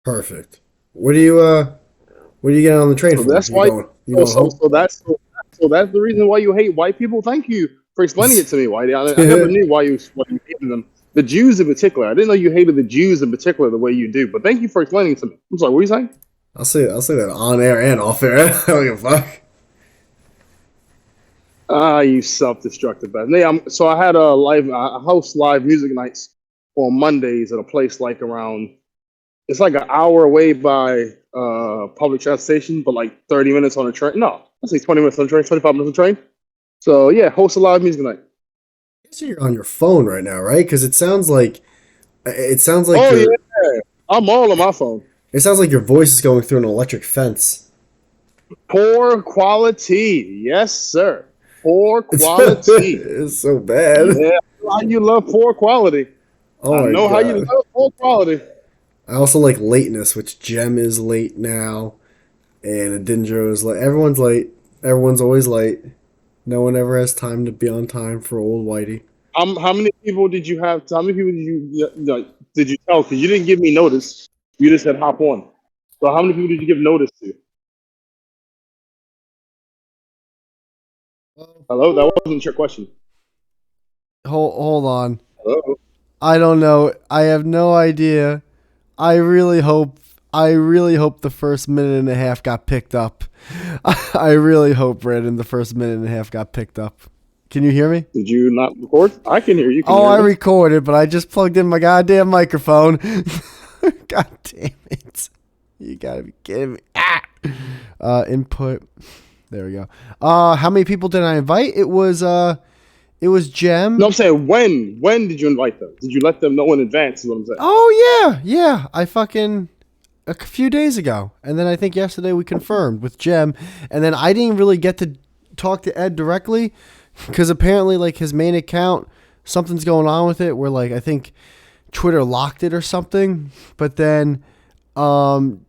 Perfect. What are you getting on the train So for? that's why. You So going so home? so that's so that's the reason why you hate white people. Thank you for explaining it to me, Whitey. I never knew why you hated them. The Jews in particular. I didn't know you hated the Jews in particular the way you do. But thank you for explaining it to me. I'm sorry. What are you saying? I'll say that on air and off air. I don't give a fuck. Ah, you self-destructive bastard. Yeah, so I had I host live music nights on Mondays at a place like around. It's like an hour away by public transportation, but like 30 minutes on a train. No, let's say 20 minutes on a train, 25 minutes on a train. So yeah, host a live music night. So you're on your phone right now, right? Because it sounds like Oh yeah, I'm all on my phone. your voice is going through an electric fence. Poor quality, yes sir. Poor quality. It's so bad. Yeah, I know how you love poor quality. Oh I my know how you god. love poor quality. I also like lateness, which Gem is late now, and Edindro is late. Everyone's late. Everyone's always late. No one ever has time to be on time for old Whitey. How many people did you have? How many people did you tell? Because you didn't give me notice. You just said hop on. So how many people did you give notice to? Hello, that wasn't your question. Hold on. Hello. I don't know. I have no idea. I really hope. I really hope the first minute and a half got picked up. I really hope, Brandon, the first minute and a half got picked up. Can you hear me? Did you not record? I can hear you. Can you Oh, hear I me? recorded, but I just plugged in my goddamn microphone. God damn it. You gotta be kidding me. Input. There we go. How many people did I invite? It was No, Gem. I'm saying when. When did you invite them? Did you let them know in advance? Is what I'm saying. Oh yeah. I fucking a few days ago. And then I think yesterday we confirmed with Gem. And then I didn't really get to talk to Ed directly because apparently like his main account, something's going on with it where like I think Twitter locked it or something. But then Jem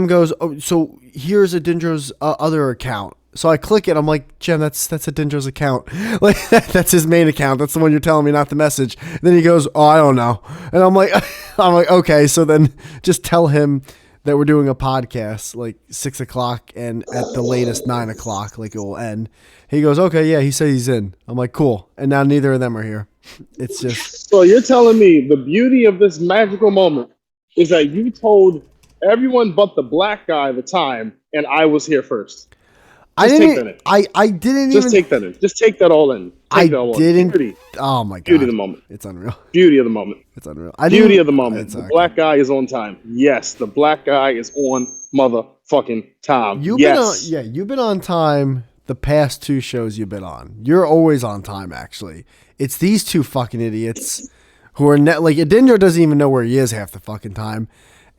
goes, oh, so here's Edindro's other account. So I click it. I'm like, Jem, that's Edindro's account. Like that's his main account. That's the one you're telling me not the message. And then he goes, oh, I don't know. And I'm like, okay. So then just tell him that we're doing a podcast like 6 o'clock and at the latest 9 o'clock, like it will end. He goes, okay, yeah. He said he's in. I'm like, cool. And now neither of them are here. It's just So you're telling me the beauty of this magical moment is that you told everyone but the black guy the time, and I was here first. I Just take didn't. that in. I didn't Just even. take that in. Just take that all in. I Take that all in. didn't. Beauty. Oh my Beauty of god, the moment. it's unreal. Beauty of the moment. It's unreal. I Beauty didn't. of the moment. It's The okay. black guy is on time. Yes, the black guy is on motherfucking time. You've been on. Yes. Yeah, you've been on time. The past two shows you've been on, you're always on time. Actually, it's these two fucking idiots who are like Edindro doesn't even know where he is half the fucking time,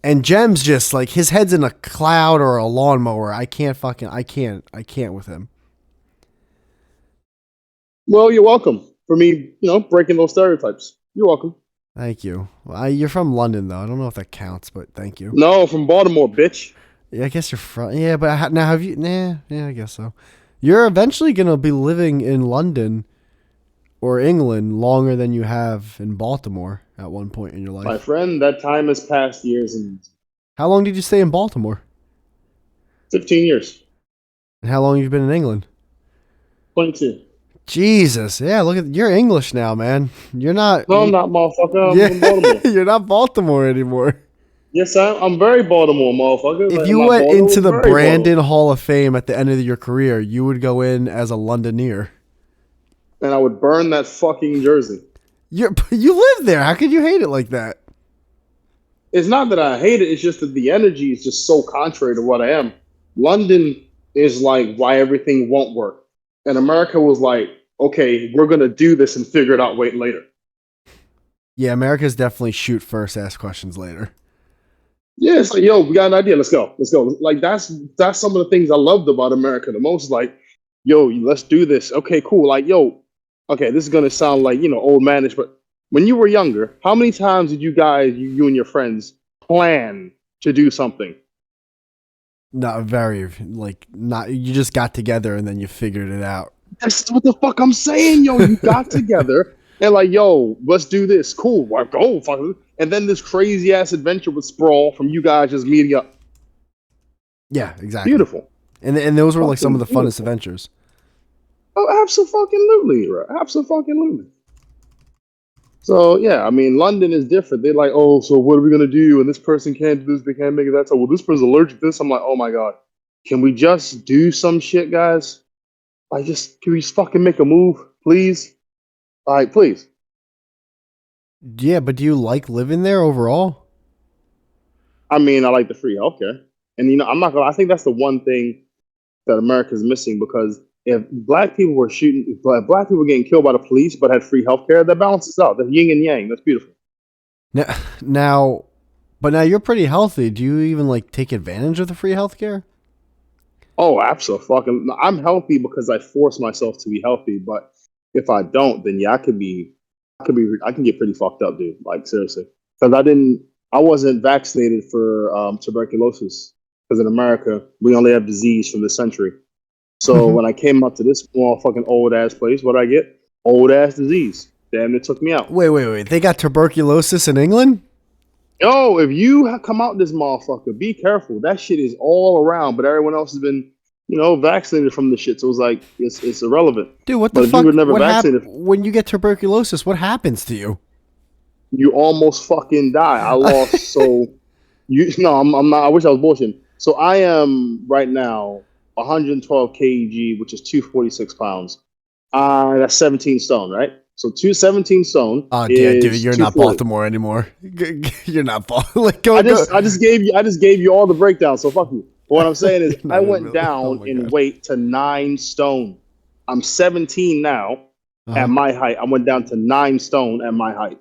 and Jem's just like his head's in a cloud or a lawnmower. I can't with him. Well, you're welcome for me, breaking those stereotypes. You're welcome. Thank you. You're from London though. I don't know if that counts, but thank you. No, from Baltimore, bitch. Yeah, I guess you're from. Yeah, but now have you? Nah, yeah, I guess so. You're eventually gonna be living in London or England longer than you have in Baltimore at one point in your My life. friend, that time has passed years and How long did you stay in Baltimore? 15 years. And how long have you been in England? 22. Jesus, yeah. Look at you're English now, man. You're not. No, I'm not, motherfucker. I'm Yeah, from Baltimore. you're not Baltimore anymore. Yes, I'm very Baltimore, motherfucker. If Like, you my went Baltimore into was the very Brandon Baltimore. Hall of Fame at the end of your career, you would go in as a Londoner. And I would burn that fucking jersey. You live there. How could you hate it like that? It's not that I hate it. It's just that the energy is just so contrary to what I am. London is like why everything won't work. And America was like, okay, we're going to do this and figure it out wait later. Yeah, America's definitely shoot first, ask questions later. Yeah, it's like, yo, we got an idea. Let's go. Let's go. Like that's some of the things I loved about America the most. Like, yo, let's do this. Okay, cool. Like, yo, okay, this is gonna sound like old manish, but when you were younger, how many times did you guys, you and your friends, plan to do something? Not very like not you just got together and then you figured it out. That's what the fuck I'm saying, yo. You got together and like, yo, let's do this. Cool. Well, go. Fuck. and then this crazy ass adventure with Sprawl from you guys just meeting up. Yeah, exactly. Beautiful. And those were like some of the Fucking funnest adventures. Oh, absolutely, right? Absolutely. So yeah, I mean, London is different. They're like, oh, so what are we gonna do? And this person can't do this, they can't make it that. So, well, this person's allergic to this. I'm like, oh my god, can we just do some shit, guys? Like, can we just fucking make a move, please? All right, please. Yeah, but do you like living there overall? I mean, I like the free healthcare, and I'm not gonna. I think that's the one thing that America's missing because if black people were shooting, if black people were getting killed by the police but had free healthcare, that balances out. The yin and yang. That's beautiful. Now, but now you're pretty healthy. Do you even like take advantage of the free healthcare? Oh, absolutely. I'm healthy because I force myself to be healthy. But if I don't, then yeah, I can get pretty fucked up, dude. Like seriously, because I wasn't vaccinated for tuberculosis. Because in America, we only have disease from this century. So when I came up to this small fucking old ass place, what did I get? Old ass disease. Damn, it took me out. Wait. They got tuberculosis in England? Yo, if you come out this motherfucker, be careful. That shit is all around, but everyone else has been, vaccinated from the shit. So it's like it's irrelevant. Dude, what but the if fuck? you were never What vaccinated, when you get tuberculosis? What happens to you? you almost fucking die. I lost so you no, I'm not. I wish I was bullshitting. So I am right now 112 kg, which is 246 pounds. That's 17 stone, right? So 217 stone. Oh, yeah, dude, is you're not 240. Baltimore anymore. You're not Baltimore. Like, go. I just gave you all the breakdown. So fuck you. But what I'm saying is, I went down in weight to 9 stone. I'm 17 now at my height. I went down to 9 stone at my height.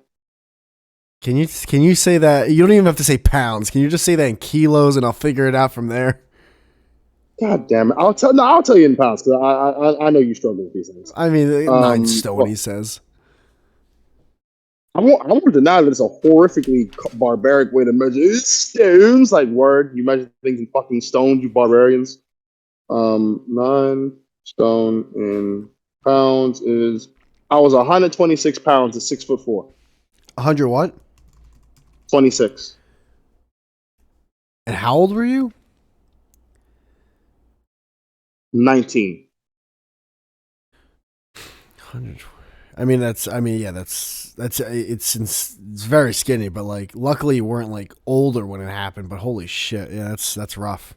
Can you say that? You don't even have to say pounds. Can you just say that in kilos, and I'll figure it out from there? God damn it! I'll tell you in pounds because I know you struggle with these things. I mean, 9 stone. He says. I won't deny that it's a horrifically barbaric way to measure stones. Like word, you measure things in fucking stones, you barbarians. 9 stone in pounds is. I was 126 pounds at 6'4". 100 what? 26. And how old were you? 19. 100. I mean, it's very skinny, but like, luckily you weren't like older when it happened. But holy shit, yeah, that's rough.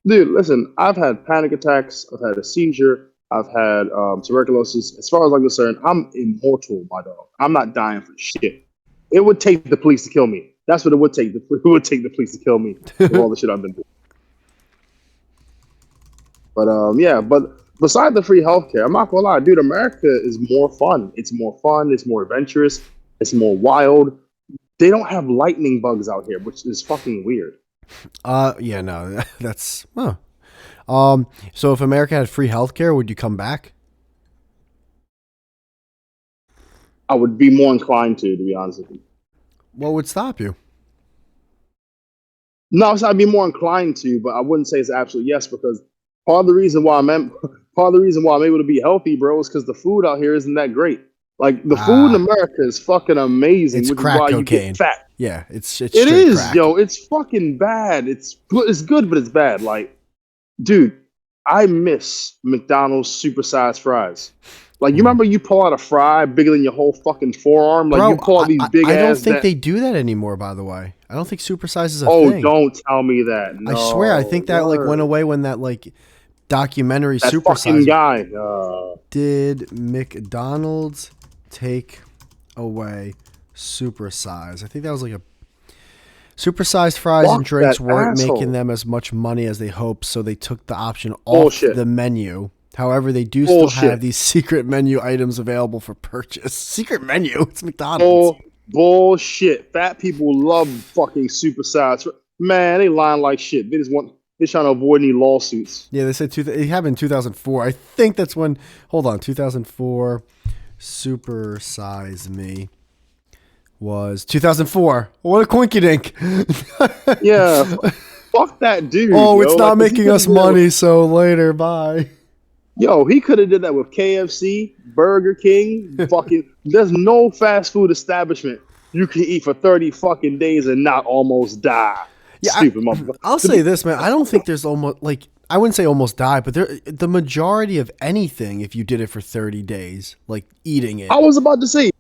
Dude, listen, I've had panic attacks. I've had a seizure. I've had tuberculosis. As far as I'm concerned, I'm immortal, my dog. I'm not dying for shit. It would take the police to kill me. That's what it would take. It would take the police to kill me with all the shit I've been through. But yeah, but besides the free healthcare, I'm not gonna lie, dude. America is more fun. It's more fun. It's more adventurous. It's more wild. They don't have lightning bugs out here, which is fucking weird. Yeah, no, that's. Huh. So if America had free healthcare, would you come back? I would be more inclined to be honest with you. What would stop you? No, so I'd be more inclined to, but I wouldn't say it's an absolute yes because part of the reason why I'm able to be healthy, bro, is because the food out here isn't that great. Like the food in America is fucking amazing. It's which crack is why cocaine. You get fat. Yeah, it's It is, crack. yo. It's fucking bad. It's good, but it's bad. Like, dude, I miss McDonald's supersized fries. Like, you remember you pull out a fry bigger than your whole fucking forearm? Like, Bro, you pull out these big ass. I don't think they do that anymore, by the way. I don't think supersize is a thing. Oh, don't tell me that. No, I swear, I think that like went away when that like documentary that supersize. fucking guy. Did McDonald's take away supersize? I think that was like a supersized fries and drinks weren't making them as much money as they hoped, so they took the option off the menu. However, they do still have these secret menu items available for purchase. Secret menu? It's McDonald's. Bullshit. Fat people love fucking supersized. Man, they lying like shit. They're trying to avoid any lawsuits. Yeah, they said it happened in 2004. I think that's when. Hold on, 2004. Super Size Me was 2004. What a coinkydink. Yeah, fuck that dude. Oh, it's not making us money, so later, bye. Yo, he could have did that with KFC, Burger King, fucking. There's no fast food establishment you can eat for 30 fucking days and not almost die. Yeah, Stupid motherfucker. I'll say this, man. I don't think there's almost like I wouldn't say almost die, but the majority of anything, if you did it for 30 days, like eating it. I was about to say,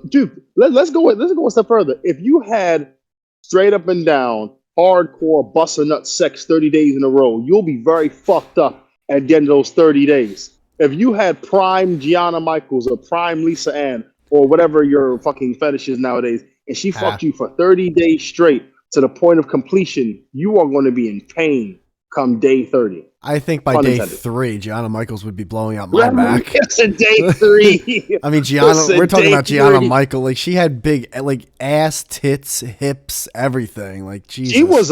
dude, let's go a step further. If you had straight up and down hardcore bust a nut sex 30 days in a row, you'll be very fucked up at the end of those 30 days. If you had prime Gianna Michaels or prime Lisa Ann or whatever your fucking fetish is nowadays, and she fucked you for 30 days straight to the point of completion, you are going to be in pain come day 30. I think by day 3, Gianna Michaels would be blowing out my back. It's a day 3. I mean, we're talking about Gianna Michael. Like, she had big, like, ass, tits, hips, everything. Like, Jesus. She was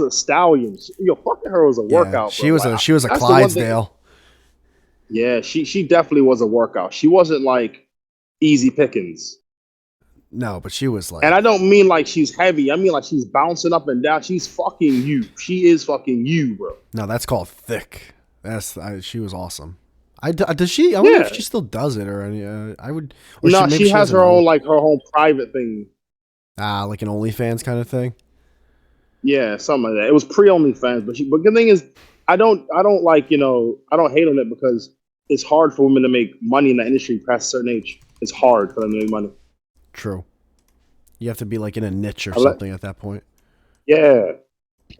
a stallion. Yo, fucking her was a workout. She was a Clydesdale. Yeah, she definitely was a workout. She wasn't like easy pickings. No, but she was like, and I don't mean like she's heavy. I mean like she's bouncing up and down. She's fucking you. She is fucking you, bro. No, that's called thick. She was awesome. Does she? I wonder if she still does it or any. I would. No, she has her own like her own private thing. Like an OnlyFans kind of thing. Yeah, something like that. It was pre OnlyFans, but the thing is, I don't like I don't hate on it because it's hard for women to make money in the industry past a certain age. It's hard for them to make money. True. You have to be like in a niche or something at that point. Yeah.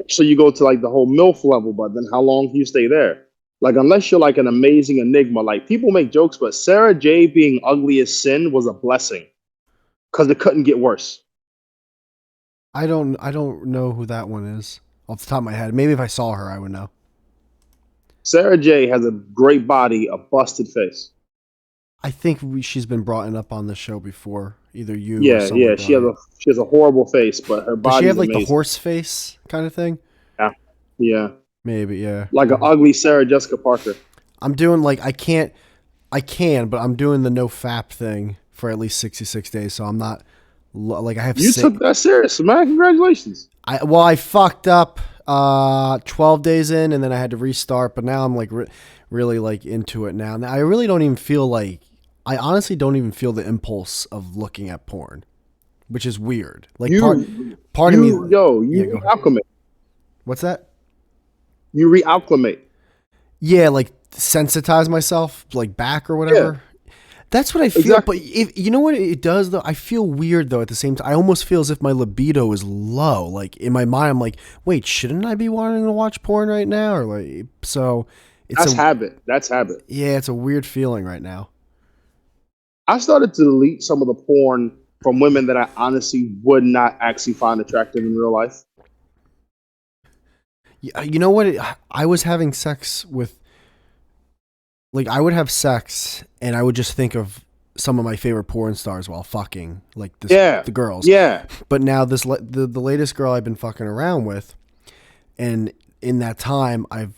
So you go to like the whole MILF level, but then how long can you stay there? Like, unless you're like an amazing enigma, like people make jokes, but Sarah J being ugly as sin was a blessing because it couldn't get worse. I don't know who that one is off the top of my head. Maybe if I saw her, I would know. Sarah J has a great body, a busted face. I think she's been brought up on the show before. Either you, or she has a horrible face, but her body. Does she have like amazing. The horse face kind of thing? Yeah, maybe, yeah. Like an ugly Sarah Jessica Parker. I'm doing like I can, but I'm doing the no fap thing for at least 66 days, so I'm not like I have. You took that serious, man! Congratulations. I fucked up 12 days in, and then I had to restart, but now I'm like really like into it now. Now I really don't even feel like. I honestly don't even feel the impulse of looking at porn, which is weird. Like part of me, you reacclimate. What's that? You reacclimate. Yeah, like sensitize myself, like back or whatever. Yeah. That's what I feel. Exactly. But you know what it does though? I feel weird though at the same time. I almost feel as if my libido is low. Like in my mind, I'm like, wait, shouldn't I be wanting to watch porn right now? Or like, so it's habit. That's habit. Yeah, it's a weird feeling right now. I started to delete some of the porn from women that I honestly would not actually find attractive in real life. You know what? I was having sex with, like, I would have sex and I would just think of some of my favorite porn stars while fucking, like the girls. Yeah. But now the latest girl I've been fucking around with, and in that time I've,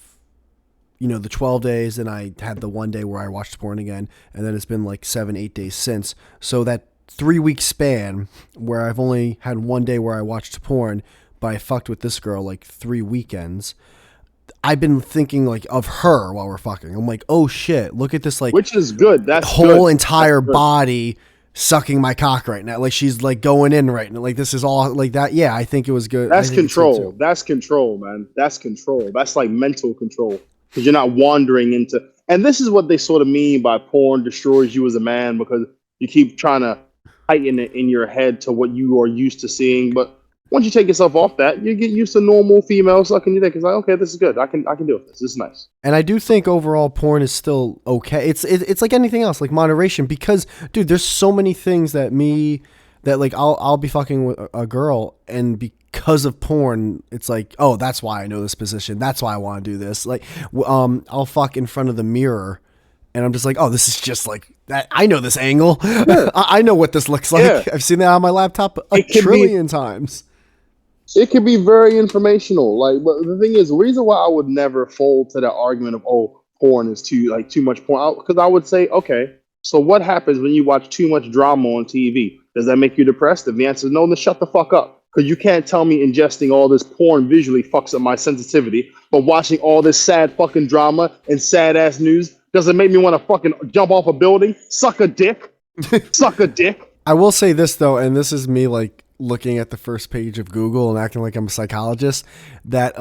the 12 days, and I had the one day where I watched porn again, and then it's been like 7-8 days since. So that 3-week span where I've only had one day where I watched porn, but I fucked with this girl like 3 weekends. I've been thinking like of her while we're fucking. I'm like, oh shit, look at this, like, which is good. That's whole entire body sucking my cock right now. Like she's like going in right now. Like this is all like that. Yeah, I think it was good. That's control. That's control, man. That's control. That's like mental control. Because you're not wandering into, and this is what they sort of mean by porn destroys you as a man, because you keep trying to heighten it in your head to what you are used to seeing. But once you take yourself off that, you get used to normal female sucking your dick. It's like, okay, this is good. I can deal with this. This is nice. And I do think overall porn is still okay. It's like anything else, like moderation. Because, dude, there's so many things that like I'll be fucking with a girl, and because of porn, it's like, oh, that's why I know this position. That's why I want to do this. Like, I'll fuck in front of the mirror, and I'm just like, oh, this is just like that. I know this angle. Yeah. I know what this looks like. Yeah. I've seen that on my laptop a trillion times. It could be very informational. Like, but the thing is, the reason why I would never fold to that argument of, oh, porn is too much porn, because I would say, okay, so what happens when you watch too much drama on TV? Does that make you depressed? If the answer is no, then shut the fuck up. Because you can't tell me ingesting all this porn visually fucks up my sensitivity, but watching all this sad fucking drama and sad ass news doesn't make me want to fucking jump off a building, suck a dick, suck a dick. I will say this though, and this is me like looking at the first page of Google and acting like I'm a psychologist, that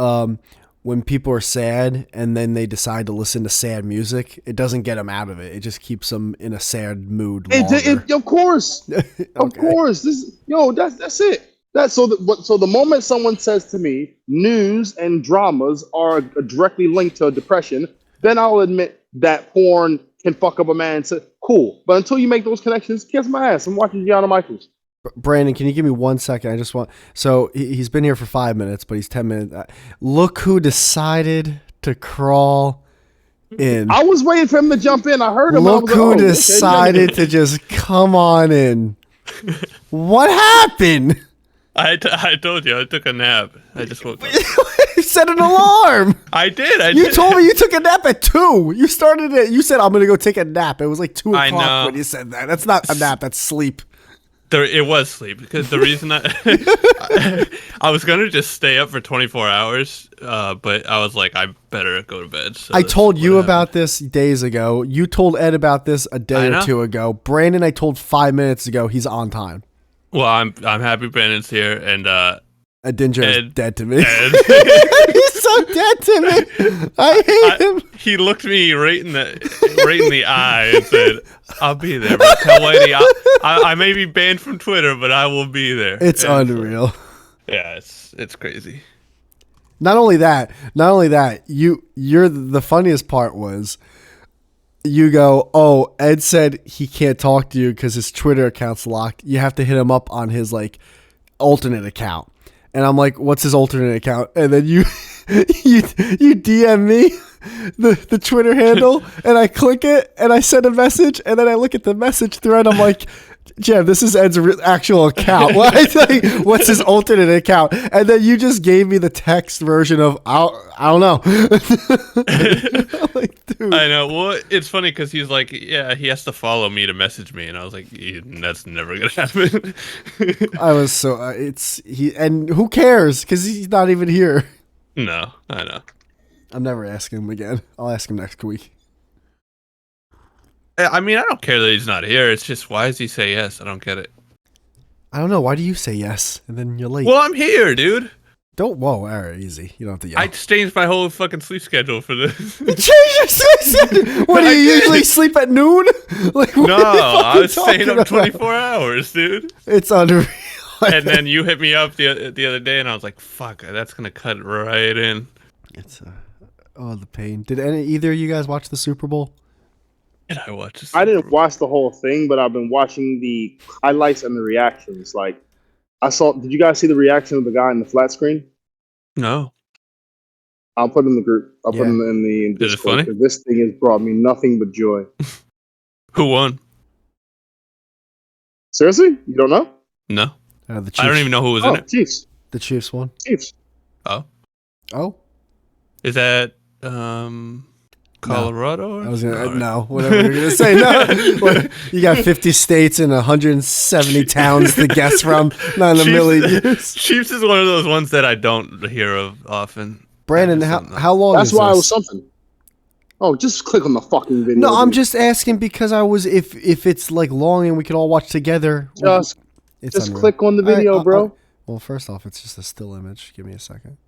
when people are sad and then they decide to listen to sad music, it doesn't get them out of it. It just keeps them in a sad mood longer. Of course, Okay. of course. That's it. So the moment someone says to me, news and dramas are directly linked to depression, then I'll admit that porn can fuck up a man. So, cool, but until you make those connections, kiss my ass. I'm watching Gianna Michaels. Brandon, can you give me 1 second? I just want. So he's been here for 5 minutes, but he's 10 minutes. Look who decided to crawl in. I was waiting for him to jump in. I heard him. Look who decided to just come on in. What happened? I told you I took a nap. I just woke up. You set an alarm. I did. You told me you took a nap at 2. You started it. You said I'm gonna go take a nap. It was like 2 I o'clock know. when you said that. That's not a nap. That's sleep. It was sleep because the reason I was gonna just stay up for 24 hours, but I was like, I better go to bed. So I told you about this days ago. You told Ed about this a day or 2 ago. Brandon, I told 5 minutes ago. He's on time. Well, I'm happy Brandon's here, and Edindro is dead to me. Ed, He's so dead to me. I hate him. He looked me right in the eye and said, "I'll be there, but tell Whitey I may be banned from Twitter, but I will be there." It's unreal. Yeah, it's crazy. Not only that, you're the funniest part was you go, oh, Ed said he can't talk to you because his Twitter account's locked. You have to hit him up on his like alternate account. And I'm like, what's his alternate account? And then you you DM me the Twitter handle and I click it and I send a message and then I look at the message thread. I'm like, Jim, this is Ed's actual account. What's his alternate account? And then you just gave me the text version of, I don't know. I'm like, dude. I know. Well, it's funny because he's like, yeah, he has to follow me to message me, and I was like, that's never gonna happen. I was so and who cares? Because he's not even here. No, I know. I'm never asking him again. I'll ask him next week. I mean, I don't care that he's not here. It's just, why does he say yes? I don't get it. I don't know. Why do you say yes and then you're late? Well, I'm here, dude. Whoa, all right, easy. You don't have to yell. I changed my whole fucking sleep schedule for this. You changed your sleep schedule? What, do you usually sleep at noon? Like, no, I was staying up 24 hours, dude. It's unreal. And then you hit me up the other day, and I was like, fuck, that's going to cut right in. It's, the pain. Did either of you guys watch the Super Bowl? Did I watch this? I didn't watch the whole thing, but I've been watching the highlights and the reactions. Like, did you guys see the reaction of the guy in the flat screen? No. I'll put it in the group. I'll put it in the Discord. Is it funny? This thing has brought me nothing but joy. Who won? Seriously? You don't know? No. The Chiefs. I don't even know who was in it. Chiefs. The Chiefs won. Chiefs. Oh. Oh? Is that Colorado? I was gonna no, whatever you're gonna say. No, you got 50 states and 170 towns to guess from. Not in a million years. Chiefs is one of those ones that I don't hear of often. Brandon, how long? That's is why this? it was something. Oh, just click on the fucking video. No, I'm just asking because I was if it's like long and we could all watch together. Just unreal. click on the video, bro. Well, first off, it's just a still image. Give me a second.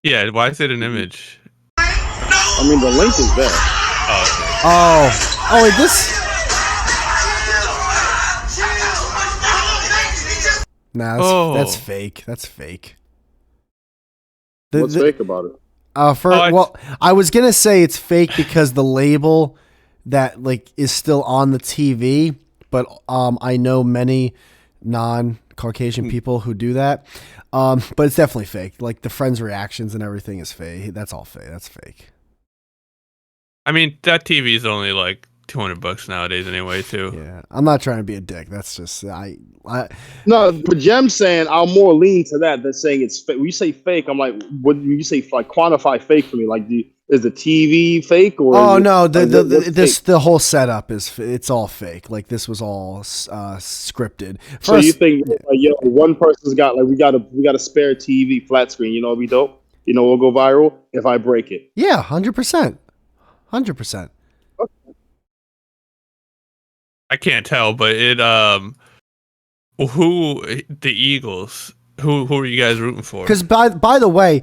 Yeah, why is it an image? I mean, the link is there. Oh, wait, this. Nah, that's fake. That's fake. What's fake about it? I was gonna say it's fake because the label that like is still on the TV, but I know many non-Caucasian people who do that. But it's definitely fake. Like the friends' reactions and everything is fake. That's all fake. That's fake. I mean, that TV is only like $200 nowadays anyway, too. Yeah, I'm not trying to be a dick. That's just No, but Jem's saying I'll more lean to that than saying it's fake. When you say fake, I'm like, what do you say? Like quantify fake for me? Like, is the TV fake or? Oh no, the whole setup it's all fake. Like this was all scripted. So you think, one person's got like we got a spare TV flat screen. You know, it'll be dope. You know, we'll go viral if I break it. Yeah, 100%, 100%. I can't tell, but who the Eagles? Who are you guys rooting for? Because by the way,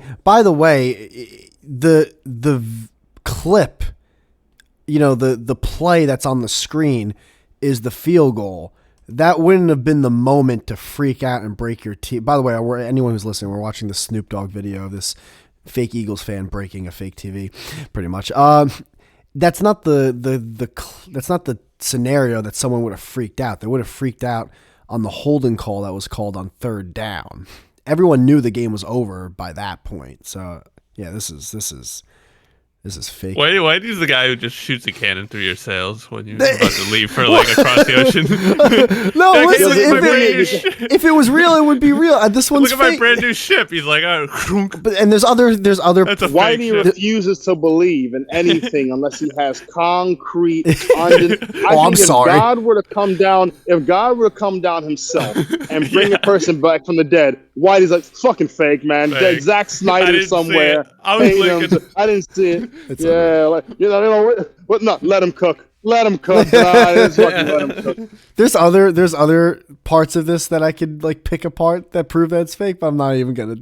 the clip, the play that's on the screen is the field goal. That wouldn't have been the moment to freak out and break your TV. By the way, anyone who's listening, we're watching the Snoop Dogg video of this fake Eagles fan breaking a fake TV, pretty much. That's not that's not the scenario that someone would have freaked out. They would have freaked out on the holding call that was called on third down. Everyone knew the game was over by that point. So yeah, this is fake. Why is the guy who just shoots a cannon through your sails when you're about to leave for like across the ocean? No, listen, if it was real, it would be real. This one's look at fake. my brand new ship. He's like, But there's other. That's a Whitey fake ship. refuses to believe in anything unless he has concrete. I'm sorry. If God were to come down himself and bring a person back from the dead, Whitey's like, fucking fake, man. Fake. Zack Snyder somewhere. I was looking. I didn't see it. It's Yeah, like what? No, let him cook. Let him cook. Just fucking let him cook. There's other parts of this that I could like pick apart that prove that it's fake, but I'm not even gonna.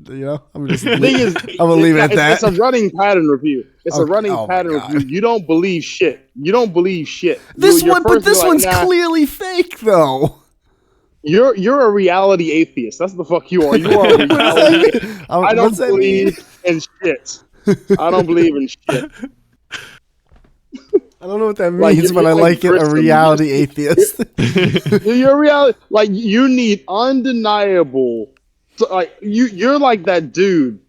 I'm just. I'm gonna leave it at that. It's a running pattern review. It's a running oh my pattern God. review. You don't believe shit. This one's clearly fake though. You're a reality atheist. That's the fuck you are. You are a reality. I don't believe in shit. I don't believe in shit. I don't know what that means, but I like it. A reality atheist. You're a reality. Like you need undeniable. Like you're like that dude.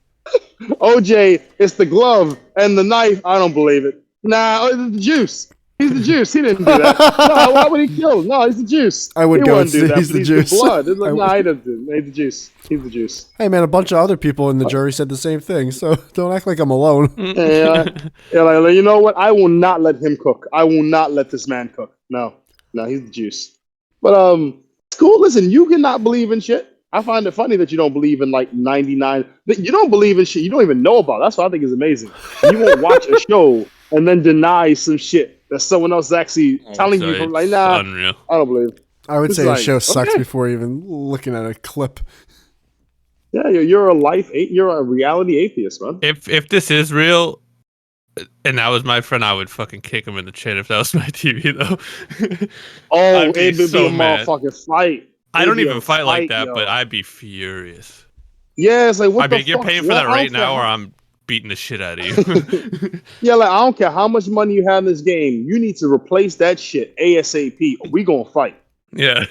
OJ, it's the glove and the knife. I don't believe it. Nah, it's the juice. He's the juice. He didn't do that. No, why would he kill? No, he's the juice. I would he go wouldn't do that, he's but the he's juice. The blood. It's like, nah, he doesn't do it. He's the juice. He's the juice. Hey man, a bunch of other people in the jury said the same thing, so don't act like I'm alone. Yeah, like, you know what? I will not let him cook. I will not let this man cook. No, he's the juice. But it's cool. Listen, you cannot believe in shit. I find it funny that you don't believe in like 99. That you don't believe in shit you don't even know about. That's what I think is amazing. You won't watch a show and then deny some shit that someone else is actually telling you from like, nah, unreal. I don't believe. I would say like, a show sucks okay. before even looking at a clip. Yeah, you're a reality atheist, man. If this is real, and that was my friend, I would fucking kick him in the chin if that was my TV though. It'd be so a mad. motherfucking fight. I don't even fight like that, yo. but I'd be furious. Yeah, it's like what I mean, the you're fuck? paying for that right now, or I'm beating the shit out of you. Yeah, like I don't care how much money you have in this game. You need to replace that shit ASAP. Or we gonna fight. Yeah.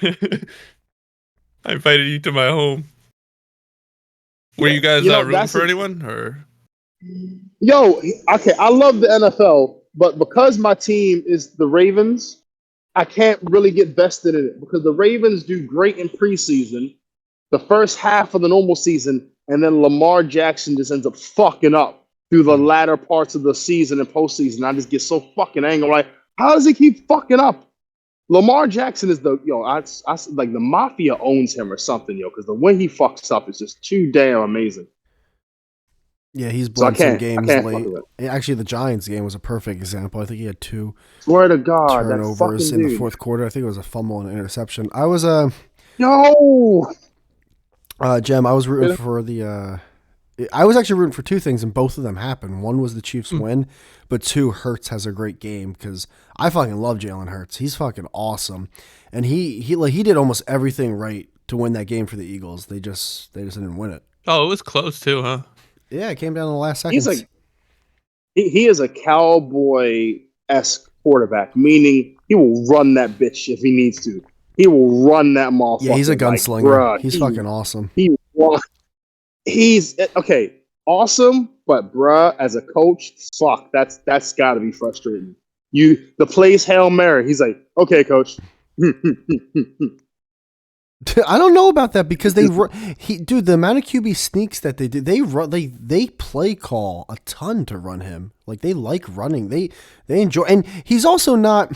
I invited you to my home. Were you guys rooting for anyone, or? Yo, okay, I love the NFL, but because my team is the Ravens, I can't really get vested in it because the Ravens do great in preseason, the first half of the normal season, and then Lamar Jackson just ends up fucking up through the latter parts of the season and postseason. I just get so fucking angry. I'm like, how does he keep fucking up? Lamar Jackson is I like the mafia owns him or something, because the way he fucks up is just too damn amazing. Yeah, he's blown some games fuck late. with it. Actually, the Giants game was a perfect example. I think he had 2 Swear to God, turnovers that in dude. the fourth quarter. I think it was a fumble and an interception. I was No. Jem, I was rooting for the. I was actually rooting for 2 things, and both of them happened. One was the Chiefs win, but 2, Hurts has a great game because I fucking love Jalen Hurts. He's fucking awesome, and he did almost everything right to win that game for the Eagles. They just didn't win it. Oh, it was close too, huh? Yeah, it came down to the last seconds. He's like he is a cowboy-esque quarterback, meaning he will run that bitch if he needs to. He will run that motherfucker. Yeah, he's a gunslinger. Like, he's fucking awesome. He's okay, awesome, but bruh, as a coach, fuck, that's got to be frustrating. The plays Hail Mary. He's like, okay, coach. I don't know about that because the amount of QB sneaks that they do, they play call a ton to run him. Like they like running. They enjoy, and he's also not,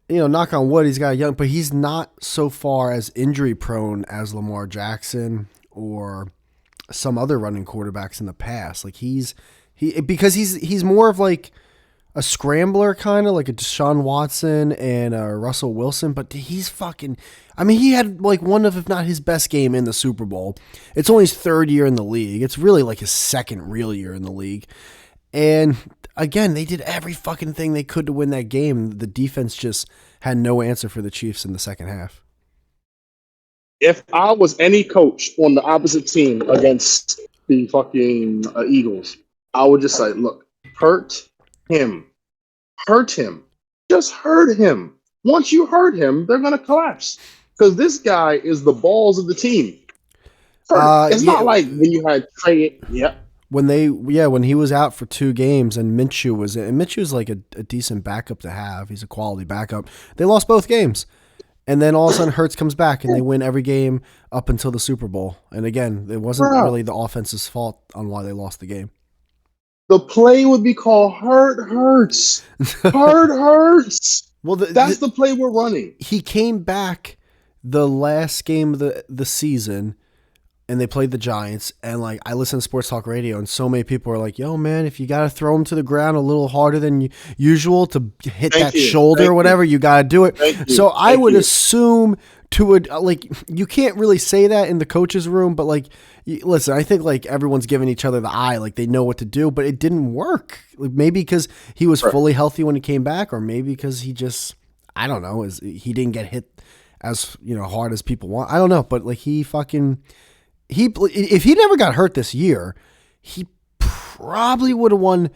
knock on wood, he's got a young, but he's not so far as injury prone as Lamar Jackson or some other running quarterbacks in the past. Like because he's more of like a scrambler, kind of like a Deshaun Watson and Russell Wilson, but he's fucking. I mean, he had like one of, if not his best game in the Super Bowl. It's only his third year in the league. It's really like his second real year in the league. And again, they did every fucking thing they could to win that game. The defense just had no answer for the Chiefs in the second half. If I was any coach on the opposite team against the fucking Eagles, I would just say, look, hurt him. Just hurt him. Once you hurt him, they're going to collapse. Because this guy is the balls of the team. It's not like when you had Trey. Yeah. When he was out for 2 games and Minshew was in, and Minshew's like a decent backup to have. He's a quality backup. They lost both games. And then all of a sudden Hurts comes back and they win every game up until the Super Bowl. And again, it wasn't really the offense's fault on why they lost the game. The play would be called Hurts. Hurts. Well, that's the play we're running. He came back the last game of the season, and they played the Giants. And like, I listen to sports talk radio, and so many people are like, "Yo, man, if you got to throw him to the ground a little harder than usual to hit shoulder or whatever, you got to do it." So I would assume you can't really say that in the coach's room, but like, listen, I think like everyone's giving each other the eye, like they know what to do, but it didn't work. Like maybe because he was fully healthy when he came back, or maybe because he just, I don't know, he didn't get hit as hard as people want. I don't know, but like if he never got hurt this year, he probably would have won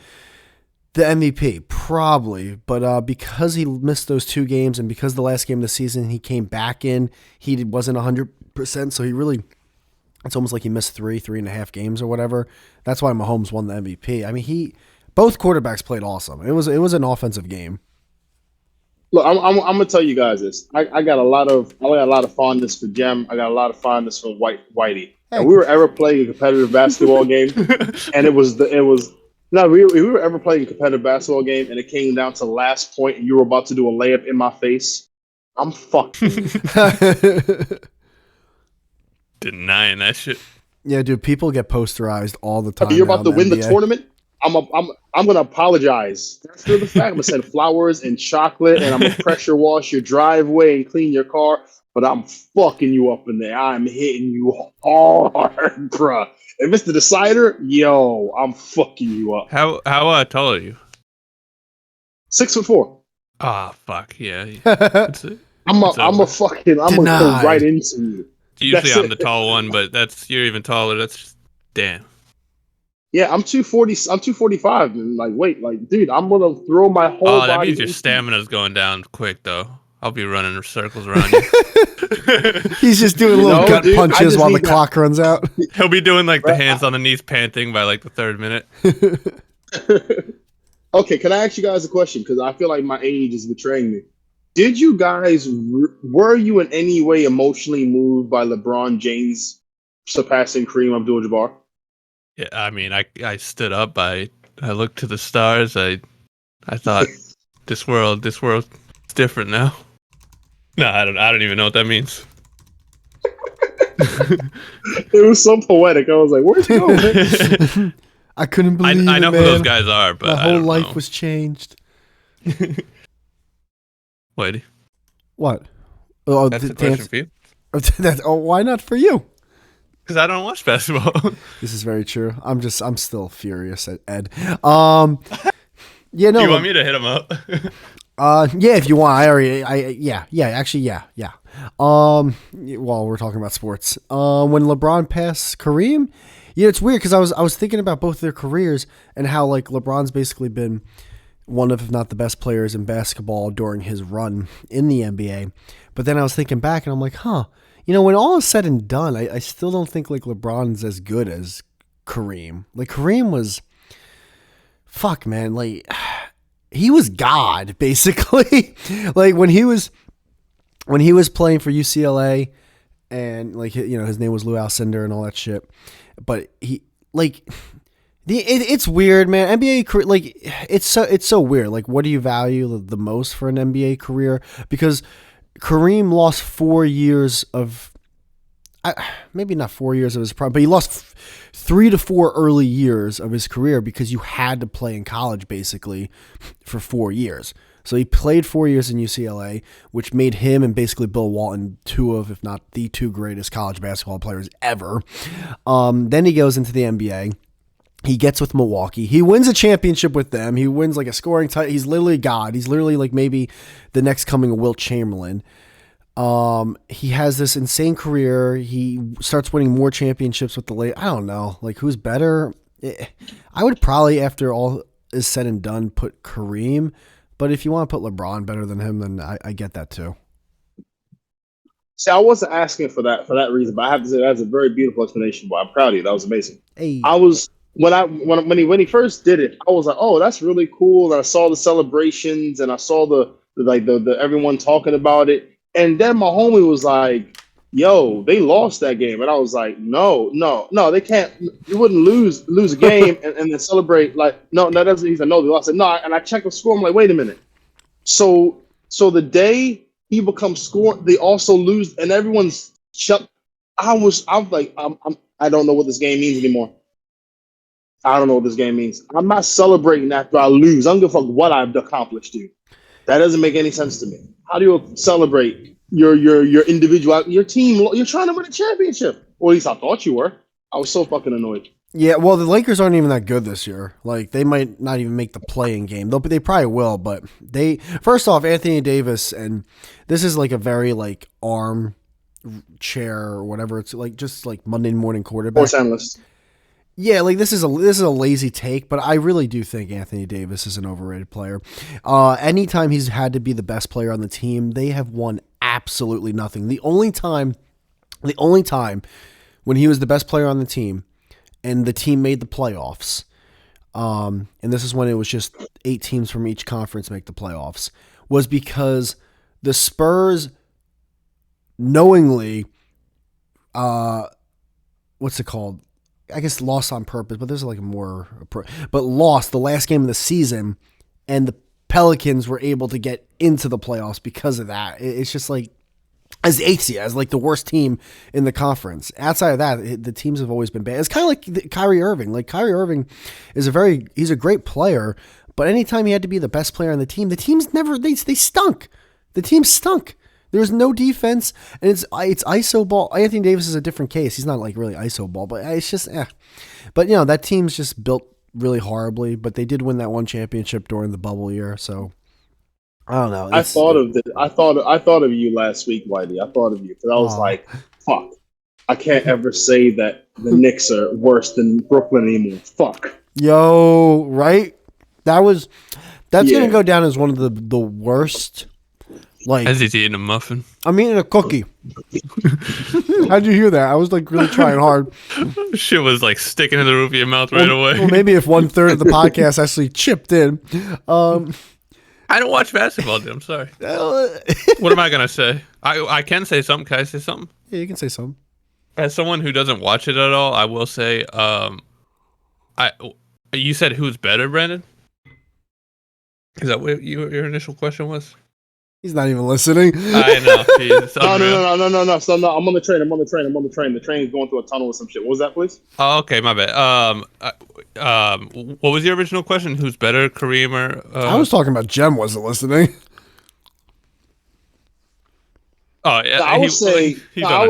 the MVP, probably. But because he missed those 2 games, and because the last game of the season he came back in, he wasn't 100%. So he really, it's almost like he missed 3.5 games or whatever. That's why Mahomes won the MVP. I mean, both quarterbacks played awesome. It was an offensive game. Look, I'm gonna tell you guys this. I got a lot of fondness for Gem. I got a lot of fondness for Whitey. And we were ever playing a competitive basketball game, and we were ever playing a competitive basketball game, and it came down to the last point, and you were about to do a layup in my face. I'm fucking denying that shit. Yeah, dude, people get posterized all the time. You're about to win the tournament. I'm gonna apologize after the fact. I'm gonna send flowers and chocolate, and I'm gonna pressure wash your driveway and clean your car. But I'm fucking you up in there. I'm hitting you hard, bruh. If it's the decider, yo, I'm fucking you up. How tall are you? 6'4". Ah, fuck yeah. I'm gonna go right into you. Usually I'm the tall one, but you're even taller. That's just, damn. Yeah, I'm 240. I'm 245. And like, wait, like, dude, I'm gonna throw my whole body. That means your stamina's going down quick, though. I'll be running circles around you. He's just doing little gut punches while the clock runs out. He'll be doing like the hands on the knees panting by like the 3rd minute. Okay, can I ask you guys a question? Because I feel like my age is betraying me. Did you guys, were you in any way emotionally moved by LeBron James surpassing Kareem Abdul-Jabbar? Yeah, I mean, I stood up. I looked to the stars. I thought this world's different now. No, I don't even know what that means. It was so poetic. I was like, "Where's he going?" I couldn't believe it. I know man. who those guys are, but my whole life was changed. Wait, what? Oh, that's a question for you. Why not for you? Because I don't watch basketball. This is very true. I'm still furious at Ed. Yeah, no. You want me to hit him up? Yeah, if you want. Yeah. While we're talking about sports, when LeBron passed Kareem, it's weird because I was thinking about both their careers and how like LeBron's basically been one of, if not the best players in basketball during his run in the NBA. But then I was thinking back and I'm like, when all is said and done, I still don't think like LeBron's as good as Kareem. Like Kareem was, fuck man, like he was God basically. Like when he was playing for UCLA and like his name was Lou Alcindor and all that shit. But he like. It's weird, man. NBA career, like it's so weird. Like, what do you value the most for an NBA career? Because Kareem lost 4 years of, maybe not 4 years of his prime, but he lost 3 to 4 early years of his career because you had to play in college basically for 4 years. So he played 4 years in UCLA, which made him and basically Bill Walton two of, if not the two greatest college basketball players ever. Then he goes into the NBA. He gets with Milwaukee. He wins a championship with them. He wins like a scoring title. He's literally God. He's literally like maybe the next coming of Wilt Chamberlain. He has this insane career. He starts winning more championships with the late. I don't know, like who's better. I would probably, after all is said and done, put Kareem. But if you want to put LeBron better than him, then I get that too. See, I wasn't asking for that reason, but I have to say that's a very beautiful explanation. But I'm proud of you. That was amazing. Hey. I was when he first did it, I was like, oh, that's really cool. And I saw the celebrations and I saw the everyone talking about it. And then my homie was like, yo, they lost that game. And I was like, no, they can't. You wouldn't lose a game and then celebrate. Like, no, that doesn't. He said, no, they lost it. No, and I checked the score. I'm like, wait a minute. So the day he becomes score, they also lose, and everyone's shut. I'm like, I don't know what this game means anymore. I don't know what this game means. I'm not celebrating after I lose. I don't give a fuck what I've accomplished, dude. That doesn't make any sense to me. How do you celebrate your individual, your team? You're trying to win a championship. Or at least I thought you were. I was so fucking annoyed. Yeah, well, the Lakers aren't even that good this year. Like, they might not even make the play-in game. They probably will, but first off, Anthony Davis, and this is like a very like arm chair or whatever. It's like just like Monday morning quarterback. Sports analyst. Yeah, like this is a lazy take, but I really do think Anthony Davis is an overrated player. Anytime he's had to be the best player on the team, they have won absolutely nothing. The only time when he was the best player on the team and the team made the playoffs, and this is when it was just 8 teams from each conference make the playoffs, was because the Spurs knowingly, what's it called? I guess lost on purpose, but there's like but lost the last game of the season, and the Pelicans were able to get into the playoffs because of that. It's just like, as like the worst team in the conference. Outside of that, the teams have always been bad. It's kind of like Kyrie Irving. Like Kyrie Irving is he's a great player, but anytime he had to be the best player on the teams never, they stunk. The team stunk. There's no defense, and it's ISO ball. Anthony Davis is a different case. He's not like really ISO ball, but it's just But you know, that team's just built really horribly, but they did win that one championship during the bubble year, so I don't know. I thought of you last week, Whitey. I thought of you because I was like, fuck. I can't ever say that the Knicks are worse than Brooklyn anymore. Fuck. Yo, right? That's gonna go down as one of the worst. Like, as he's eating a muffin. I'm eating a cookie. How'd you hear that? I was like really trying hard. Shit was like sticking in the roof of your mouth right away. Well, maybe if 1/3 of the podcast actually chipped in. I don't watch basketball, dude. I'm sorry. What am I gonna say? I can say something. Can I say something? Yeah, you can say something. As someone who doesn't watch it at all, I will say, you said who's better, Brandon? Is that what your initial question was? He's not even listening. I know. Geez, No. So no, I'm on the train. The train's going through a tunnel or some shit. What was that, please? Oh, okay, my bad. What was the original question? Who's better, Kareem or? I was talking about Jem wasn't listening. Oh yeah, I was saying. I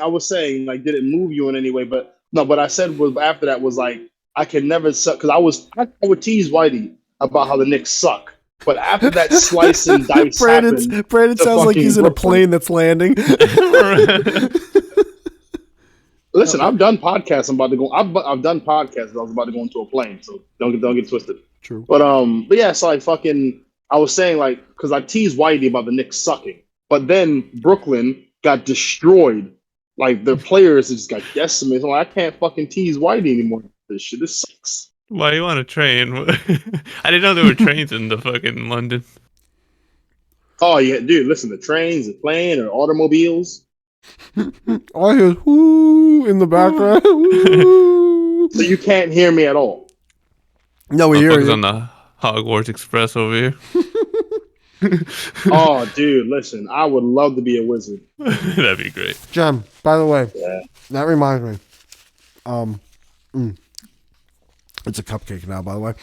was saying, like, did it move you in any way? But no, what I said was after that was like, I could never suck because I would tease Whitey about how the Knicks suck. But after that slice and dice Brandon sounds like he's in a plane that's landing. Listen, I've done podcasts. I've done podcasts. I was about to go into a plane, so don't get twisted. True. But yeah, so I was saying, like, because I teased Whitey about the Knicks sucking, but then Brooklyn got destroyed. Like, their players just got decimated. So I can't fucking tease Whitey anymore. This sucks. Why you on a train? I didn't know there were trains in the fucking London. Oh yeah, dude. Listen, the trains, the plane, or automobiles. I hear whoo in the background. So you can't hear me at all. No, we hear you. On the Hogwarts Express over here. Oh, dude, listen, I would love to be a wizard. That'd be great. Jem, by the way, Yeah. that reminds me. It's a cupcake now, by the way.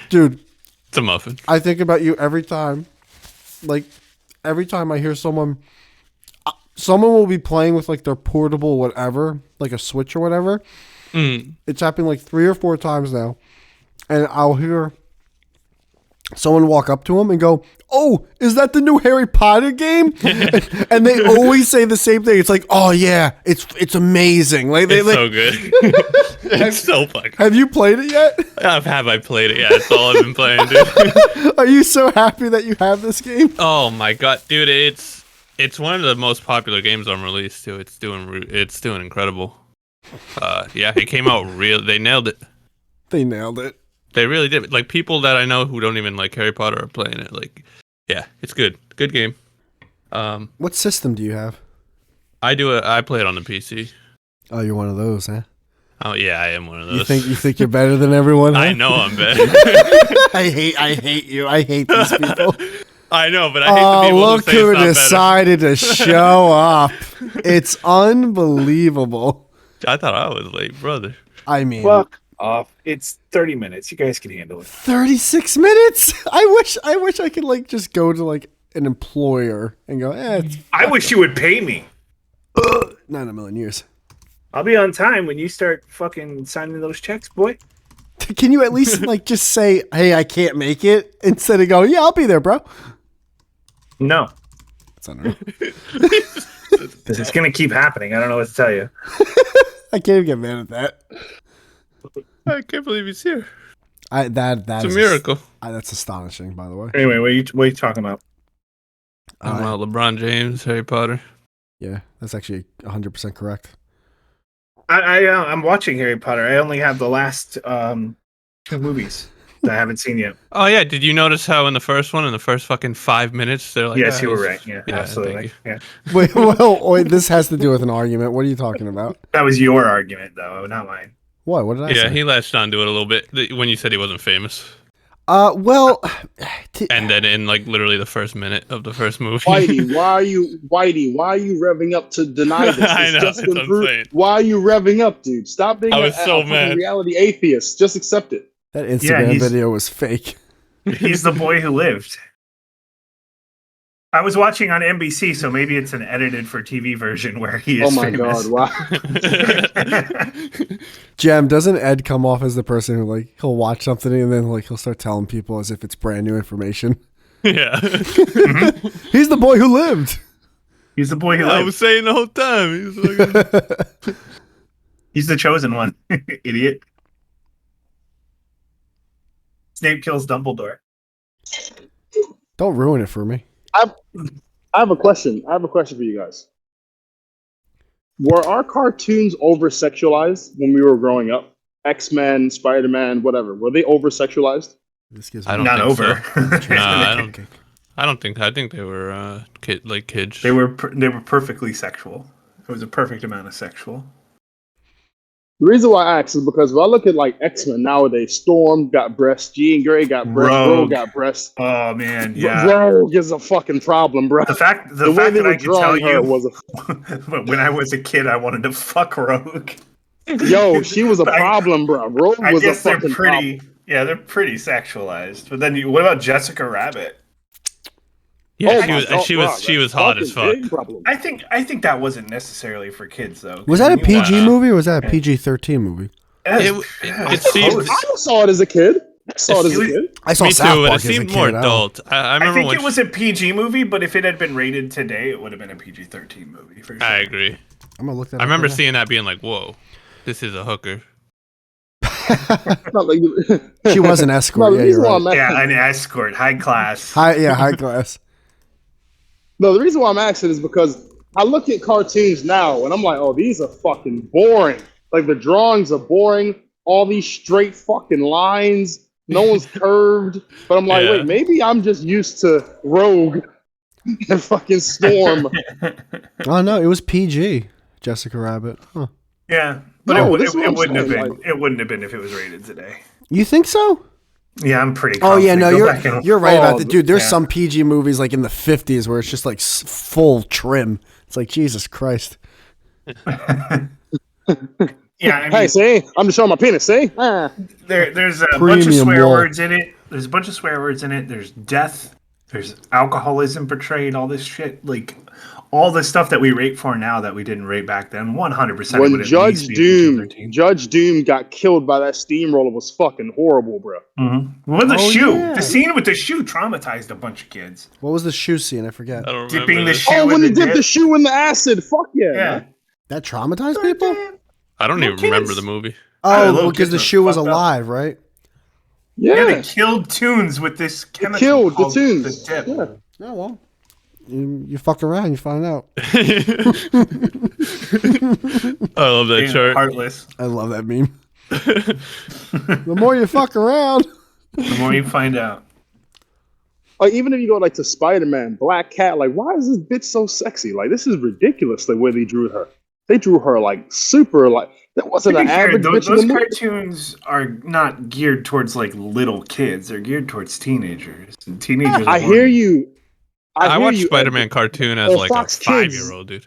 Dude, It's a muffin. I think about you every time. Like, every time I hear someone will be playing with like their portable whatever, like a Switch or whatever. It's happened like 3 or 4 times now. And I'll hear someone walk up to him and go, "Oh, is that the new Harry Potter game?" and they always say the same thing. It's like, "Oh yeah, it's amazing." Like It's so good. It's so fucking. Have you played it yet? Have I played it? Yeah, that's all I've been playing, dude. Are you so happy that you have this game? Oh my god, dude! It's one of the most popular games on release too. It's doing incredible. Yeah, it came out real. They nailed it. They nailed it. They really did. Like people that I know who don't even like Harry Potter are playing it. Like, yeah, it's good. Good game. What system do you have? I play it on the PC. Oh, you're one of those, huh? Oh yeah, I am one of those. You think you're better than everyone? Huh? I know I'm better. I hate you. I hate these people. I know, but I hate the people look who say who it's not decided to show up. It's unbelievable. better. I thought I was late, brother. I mean, Fuck off. It's 30 minutes. You guys can handle it. 36 minutes? I wish I could like just go to like an employer and go, it's I wish you would pay me. not in a million years. I'll be on time when you start fucking signing those checks, boy. Can you at least like just say, "Hey, I can't make it," instead of going, "Yeah, I'll be there, bro." No. That's unreal. Because it's going to keep happening. I don't know what to tell you. I can't even get mad at that. I can't believe he's here. That It's a is miracle. That's astonishing, by the way. Anyway, what are you talking about? Well, LeBron James, Harry Potter. Yeah, that's actually 100% correct. I'm watching Harry Potter. I only have the last 2 movies that I haven't seen yet. Oh yeah, did you notice how in the first fucking 5 minutes they're like, Yes, "Ah, you were he's-" right. Yeah, Yeah, absolutely. Yeah. Wait, this has to do with an argument. What are you talking about? That was your argument, though, not mine. What? What did I Yeah, say? he latched onto it a little bit when you said he wasn't famous, Well, and then in like literally the first minute of the first movie. Whitey, why are you revving up to deny this? It's I know, just it's been proved. insane. Why are you revving up, dude? Stop being I was so a fucking mad. reality atheist. Just accept it. that Instagram he's- video was fake. He's the boy who lived. I was watching on NBC, so maybe it's an edited for TV version where he is Oh my famous. god! Wow. Jem, doesn't Ed come off as the person who like he'll watch something and then like he'll start telling people as if it's brand new information? Yeah, He's the boy who lived. He's the boy who I lived. was saying the whole time. He's like, He's the chosen one. Idiot. Snape kills Dumbledore. Don't ruin it for me. I have a question. I have a question for you guys. Were our cartoons over sexualized when we were growing up? X-Men, Spider-Man, whatever. Were they over sexualized? This gives I don't Not think over. so. No, I don't think. I think they were kids. They were perfectly sexual. It was a perfect amount of sexual. The reason why I ask is because if I look at like X-Men nowadays, Storm got breasts, Jean Grey got breasts, Rogue got breasts. Oh man, yeah. Rogue is a fucking problem, bro. The fact way that they I were can tell drawing her you was when I was a kid, I wanted to fuck Rogue. Yo, she was a I- problem, bro. Rogue I was a guess they're fucking pretty. problem. Yeah, they're pretty sexualized. But then, what about Jessica Rabbit? Yeah, Oh she my was. God, She bro, was. She was hot as fuck. big problem. I think that wasn't necessarily for kids though. Was that a When you watch- PG movie or was that a PG-13 movie? It seemed. I saw it as a kid. I saw it as a kid. I saw Me South too, but Park it as a seemed kid. more I don't- adult. I I remember think when it was a PG movie, but if it had been rated today, it would have been a PG-13 movie for sure. I agree. I'm gonna look that I up remember right now. seeing that being like, "Whoa, this is a hooker." Not like She was an escort. No, the Yeah, reason you're why right. I'm Yeah, an escort, high class. High class. No, the reason why I'm asking is because I look at cartoons now and I'm like, oh, these are fucking boring. Like the drawings are boring. All these straight fucking lines. No one's curved. But I'm like, Yeah. wait, maybe I'm just used to Rogue and fucking Storm. Oh no, it was PG. Jessica Rabbit. Huh. Yeah, but No, it this is what I'm wouldn't have saying, been. like- It wouldn't have been if it was rated today. You think so? Yeah, I'm pretty. Oh yeah, confident. no, Go back and- you're right about that, dude. There's yeah. some PG movies like in the 50s where it's just like full trim. It's like Jesus Christ. Yeah, I mean, Hey, see? I'm just showing my penis, see? there's a bunch of Premium swear wall. words in it. There's a bunch of swear words in it. There's death. There's alcoholism portrayed. All this shit, like all the stuff that we rate for now that we didn't rate back then. 100%. When Judge Doom got killed by that steamroller was fucking horrible, bro. Mm-hmm. With the Oh, shoe, yeah. the scene with the shoe traumatized a bunch of kids. What was the shoe scene? I forget. I don't Dipping remember the this. shoe. Oh, when in he the dipped the dip. shoe in the acid. Fuck yeah. Yeah. Man. That traumatized people? I don't even Kids. remember the movie. Yeah, Oh, little because kids the are shoe was fucked up. alive, right? Yeah, they Yeah. killed Toons with this chemical. Killed the called tunes. The dip. Yeah. Oh well. You fuck around, you find out. I love that Being chart. heartless. I love that meme. The more you fuck around. The more you find out. Like, even if you go like to Spider-Man, Black Cat, like, why is this bitch so sexy? Like, this is ridiculous the way they drew her. They drew her like super, like, that wasn't To an be fair, average those bitch in the movie. cartoons are not geared towards like little kids. They're geared towards teenagers. And teenagers. I are hear you. I hear watched you, Spider-Man Ed. cartoon as Or like Fox a Kids. 5-year-old, dude.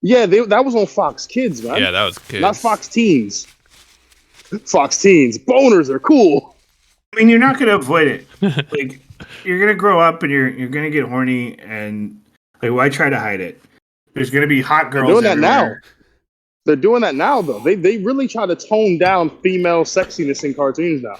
Yeah, that was on Fox Kids, man. Yeah, that was kids. Not Fox Teens. Fox Teens. Boners are cool. I mean, you're not gonna avoid it. Like, you're gonna grow up and you're gonna get horny, and like, why try to hide it? There's gonna be hot girls. They're doing that now. everywhere. They're doing that now, though. They really try to tone down female sexiness in cartoons now.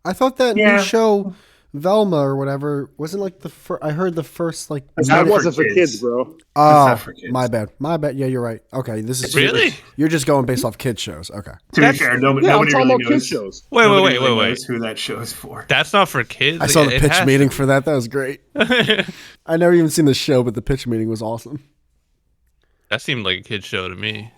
I thought that Yeah. new show, Velma or whatever, wasn't like the first. I heard the first like. That's That not for wasn't for kids. kids, bro. Oh, not for kids. my bad. My bad. Yeah, you're right. Okay, this is Really? You're just going based off kids shows. Okay. To be fair, nobody, Yeah, I'm nobody talking really about knows. kids shows. Wait, nobody wait, really wait, knows who that show's for. That's not for kids. I saw the It pitch has meeting to for that. That was great. be. I never even seen the show, but the pitch meeting was awesome. That seemed like a kid show to me.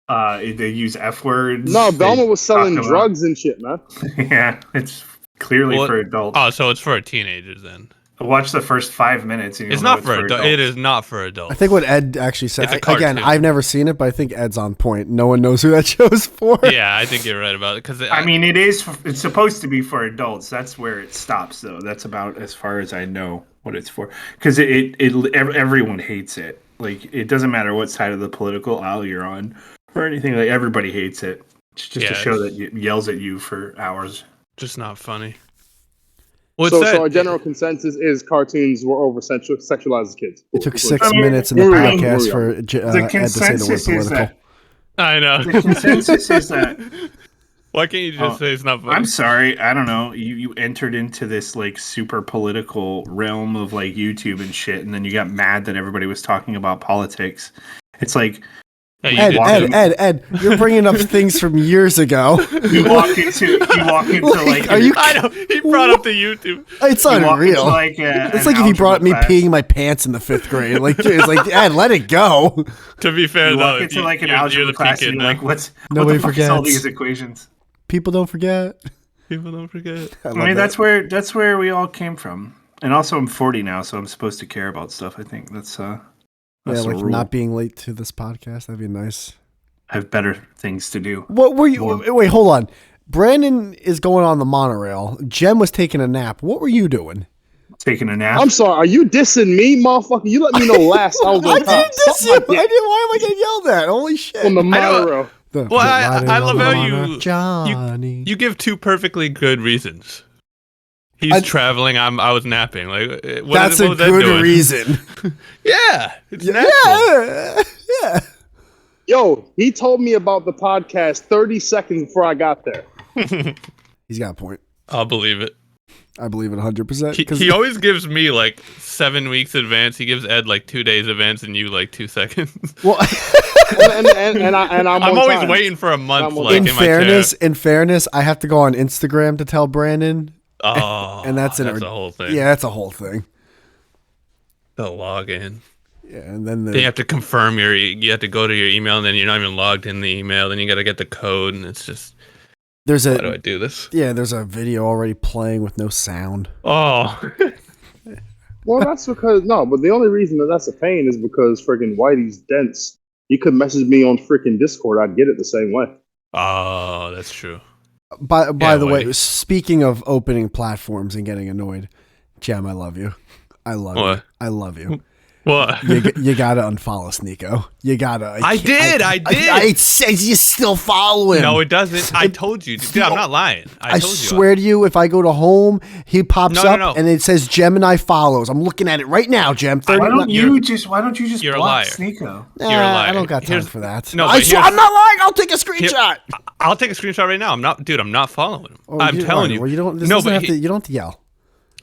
They use F words. No, They Velma was selling talk about- drugs and shit, man. Yeah, it's clearly Well, for adults. Oh, so it's for teenagers then. Watch the first 5 minutes. And you'll It's know not for adults. It is not for adults. I think what Ed actually said. It's a Again, cartoon. I've never seen it, but I think Ed's on point. No one knows who that show's for. Yeah, I think you're right about it. Because I mean, it's supposed to be for adults. That's where it stops, though. That's about as far as I know what it's for. Because everyone hates it. Like, it doesn't matter what side of the political aisle you're on or anything. Like, everybody hates it. It's just a Yeah, show that yells at you for hours. just not funny. What's So, that? so our general consensus is cartoons were over sexualized as kids. It took Cool. 6 I mean, minutes in the here we go, podcast here for we Ed The to say the word consensus is political. that. I know. The consensus is that. Why can't you just say it's not funny? I'm sorry, I don't know. You entered into this like super political realm of like YouTube and shit, and then you got mad that everybody was talking about politics. It's like Hey, you Ed, did- you're bringing up things from years ago. you walk into like Are you? I know. He brought up the YouTube. It's you walk into, unreal. like It's like if you brought up me peeing my pants in the 5th grade. Like, it's like, Ed, let it go. To be fair, You though, walk if into like an you're algebra the class kid and you're now. like, what Nobody the fuck is all forgets. these equations? People don't forget. People don't forget. I, I love mean, that. that's where we all came from. And also, I'm 40 now, so I'm supposed to care about stuff. I think that's Yeah, the like rule. not being late to this podcast. That'd be nice. I have better things to do. What were you? More- Wait, hold on. Brandon is going on the monorail. Jem was taking a nap. What were you doing? Taking a nap. I'm sorry. Are you dissing me, motherfucker? You let me know last I was I on didn't top. diss Something you. like I that. didn't. Why am I getting yelled at? Holy shit! On the I don't- monorail. Well, I love how you- Johnny. You give two perfectly good reasons. He's traveling. I was napping. Like what That's what a was that good doing? reason. Yeah, it's natural. Yeah. Yo, he told me about the podcast 30 seconds before I got there. He's got a point. I'll believe it. I believe it 100%. He always gives me like 7 weeks advance. He gives Ed like 2 days advance, and you like 2 seconds. Well, And I'm I'm on always time. waiting for a month. I'm on Like in in fairness, I have to go on Instagram to tell Brandon. my chair. Oh, And that's a whole thing. Yeah, that's a whole thing. The login. Yeah, and then Then you have to confirm you have to go to your email, and then you're not even logged in the email. Then you got to get the code, and it's just there's why do I do this? there's a video already playing with no sound. Oh, Well, that's because, no, but the only reason that's a pain is because freaking Whitey's dense. You could message me on freaking Discord. I'd get it the same way. oh, that's true. By the way, Whitey. speaking of opening platforms and getting annoyed, Gem, I love you. I love you. What? I love you. What? You gotta unfollow Sneeko. You gotta. I did. It says you still follow him. No, it doesn't. I told you. Dude, I'm not lying. I told you. swear to you, if I go to home, he pops up and it says Gemineye follows. I'm looking at it right now, Gem. Why don't you just You're a block liar. Sneeko? You're a liar. I don't got time for that. No, I swear, I'm not lying. I'll take a screenshot. I'll take a screenshot right now. I'm not following him. I'm telling you. Well, you don't. You don't have to yell.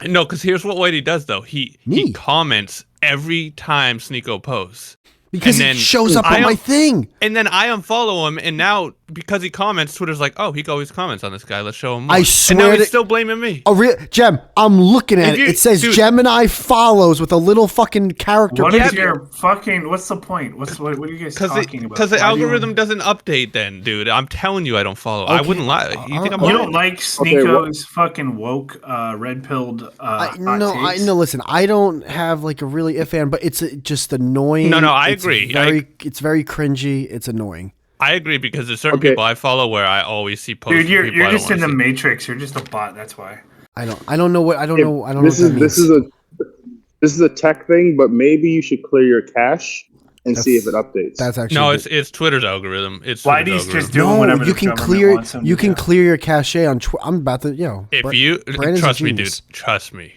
No, because here's what Whitey does though. He comments every time Sneeko posts. Because it shows up on my thing. And then I unfollow him, and now because he comments, Twitter's like, "Oh, he always comments on this guy. Let's show him more." I swear. And now he's still blaming me. Gem, I'm looking at it. It says Gemineye follows with a little fucking character. What is your fucking? What's the point? What are you guys talking about? Because the algorithm doesn't update. Then, dude, I'm telling you, I don't follow. Okay. I wouldn't lie. You think I'm lying? You don't like Sneeko's fucking woke, red-pilled? No. Listen, I don't have like a really if fan, but it's just annoying. No, I agree. It's very cringy. It's annoying. I agree because there's certain people I follow where I always see posts. Dude, you're just in the Matrix. You're just a bot. That's why. I don't know what. I don't know. This is a tech thing, but maybe you should clear your cache and see if it updates. That's actually no. It's Twitter's algorithm. It's Whitey's just doing whatever. You can clear. You can clear your cache on. I'm about to. If you trust me, dude. Trust me.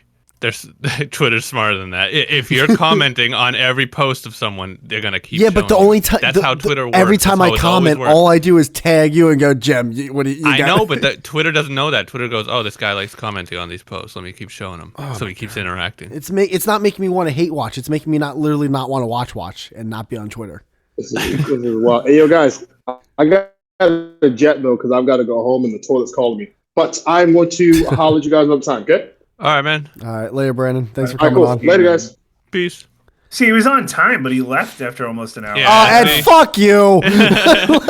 Twitter's smarter than that. If you're commenting on every post of someone, they're gonna keep. Yeah, but the only time that's how Twitter works. Every time I comment, all I do is tag you and go, Gem. What do you I know, but Twitter doesn't know that. Twitter goes, "Oh, this guy likes commenting on these posts. Let me keep showing him." So he keeps interacting. It's not making me want to hate watch. It's making me not want to watch and not be on Twitter. This is wild. Hey, yo, guys, I got a jet though because I've got to go home and the toilet's calling me. But I'm going to holler at you guys another time. Okay. All right, man. All right, later, Brandon. Thanks for coming on. Later, guys. Peace. See, he was on time, but he left after almost an hour. Yeah, and fuck you. Are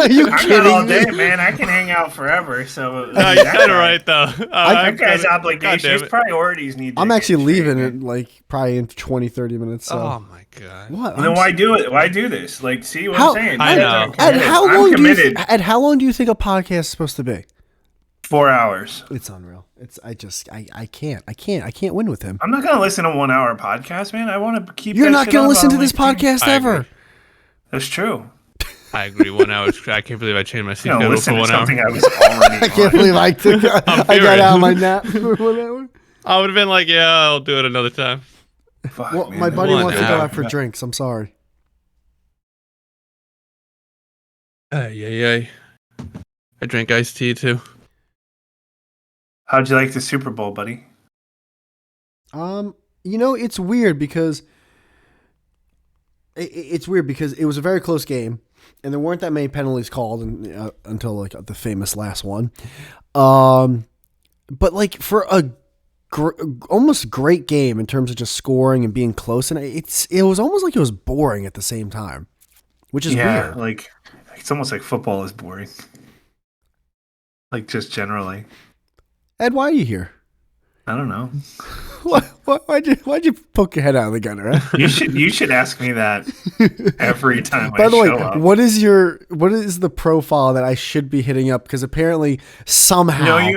you I'm kidding not all me? day, man. I can hang out forever. So no, you're kind of right, though. That guy's obligation, his priorities need to I'm actually leaving in probably in 20, 30 minutes. So. Oh, my God. What? Then why do it? Why do this? Like, see what I'm saying? I know. And how long do you think a podcast is supposed to be? 4 hours. It's unreal. I can't win with him. I'm not gonna listen to 1 hour podcast, man. I want to keep. You're not gonna listen to this podcast ever. That's true. I agree. 1 hour. I can't believe I changed my seat schedule for 1 hour. I can't believe I got out of my nap for 1 hour. I would have been like, yeah, I'll do it another time. Fuck, well, man, my buddy wants to go hour. out for drinks. I'm sorry. I drink iced tea too. How'd you like the Super Bowl, buddy? It's weird because it was a very close game, and there weren't that many penalties called until like the famous last one. But like for a almost great game in terms of just scoring and being close, and it was almost like it was boring at the same time, which is weird. Like it's almost like football is boring. Like just generally. Ed, why are you here? I don't know. Why'd you poke your head out of the gutter? Huh? You should ask me that every time. By the way, up. what is the profile that I should be hitting up? Because apparently somehow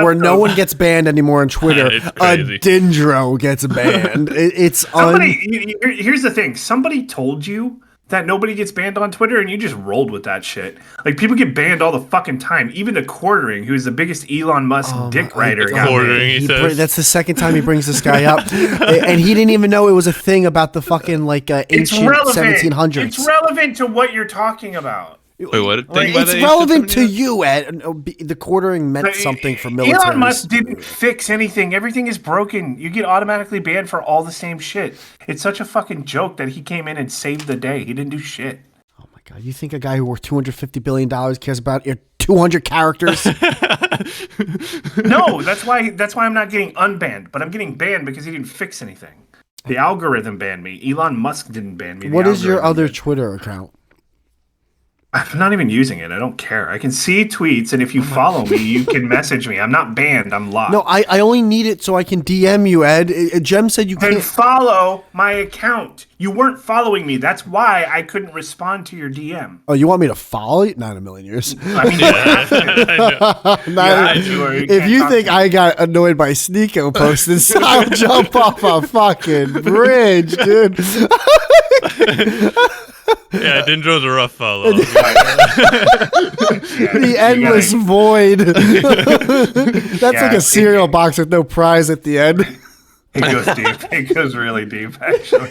where no one gets banned anymore on Twitter, Edindro gets banned. Here's the thing: somebody told you that nobody gets banned on Twitter, and you just rolled with that shit. Like, people get banned all the fucking time. Even the Quartering, who's the biggest Elon Musk dick rider. That's the second time he brings this guy up. And he didn't even know it was a thing about the fucking, ancient 1700s. It's relevant to what you're talking about. Wait, what? It's relevant to you, Ed. The quartering meant something for military. Elon Musk didn't fix anything. Everything is broken. You get automatically banned for all the same shit. It's such a fucking joke that he came in and saved the day. He didn't do shit. Oh my God. You think a guy who worth $250 billion cares about 200 characters? No, that's why I'm not getting unbanned, but I'm getting banned because he didn't fix anything. The algorithm banned me. Elon Musk didn't ban me. What is your other Twitter account? I'm not even using it. I don't care. I can see tweets, and if you follow me, you can message me. I'm not banned. I'm locked. No, I only need it so I can DM you, Ed. Jem said you Then can't. follow my account. You weren't following me. That's why I couldn't respond to your DM. Oh, you want me to follow you? Not in a million years. I mean, you have to. Not- Yeah, sure, if you think I got annoyed by Sneeko posting, I'll jump off a fucking bridge, dude. Yeah, Edindro's a rough fellow. The endless void. That's like a cereal box with no prize at the end. It goes deep. It goes really deep, actually.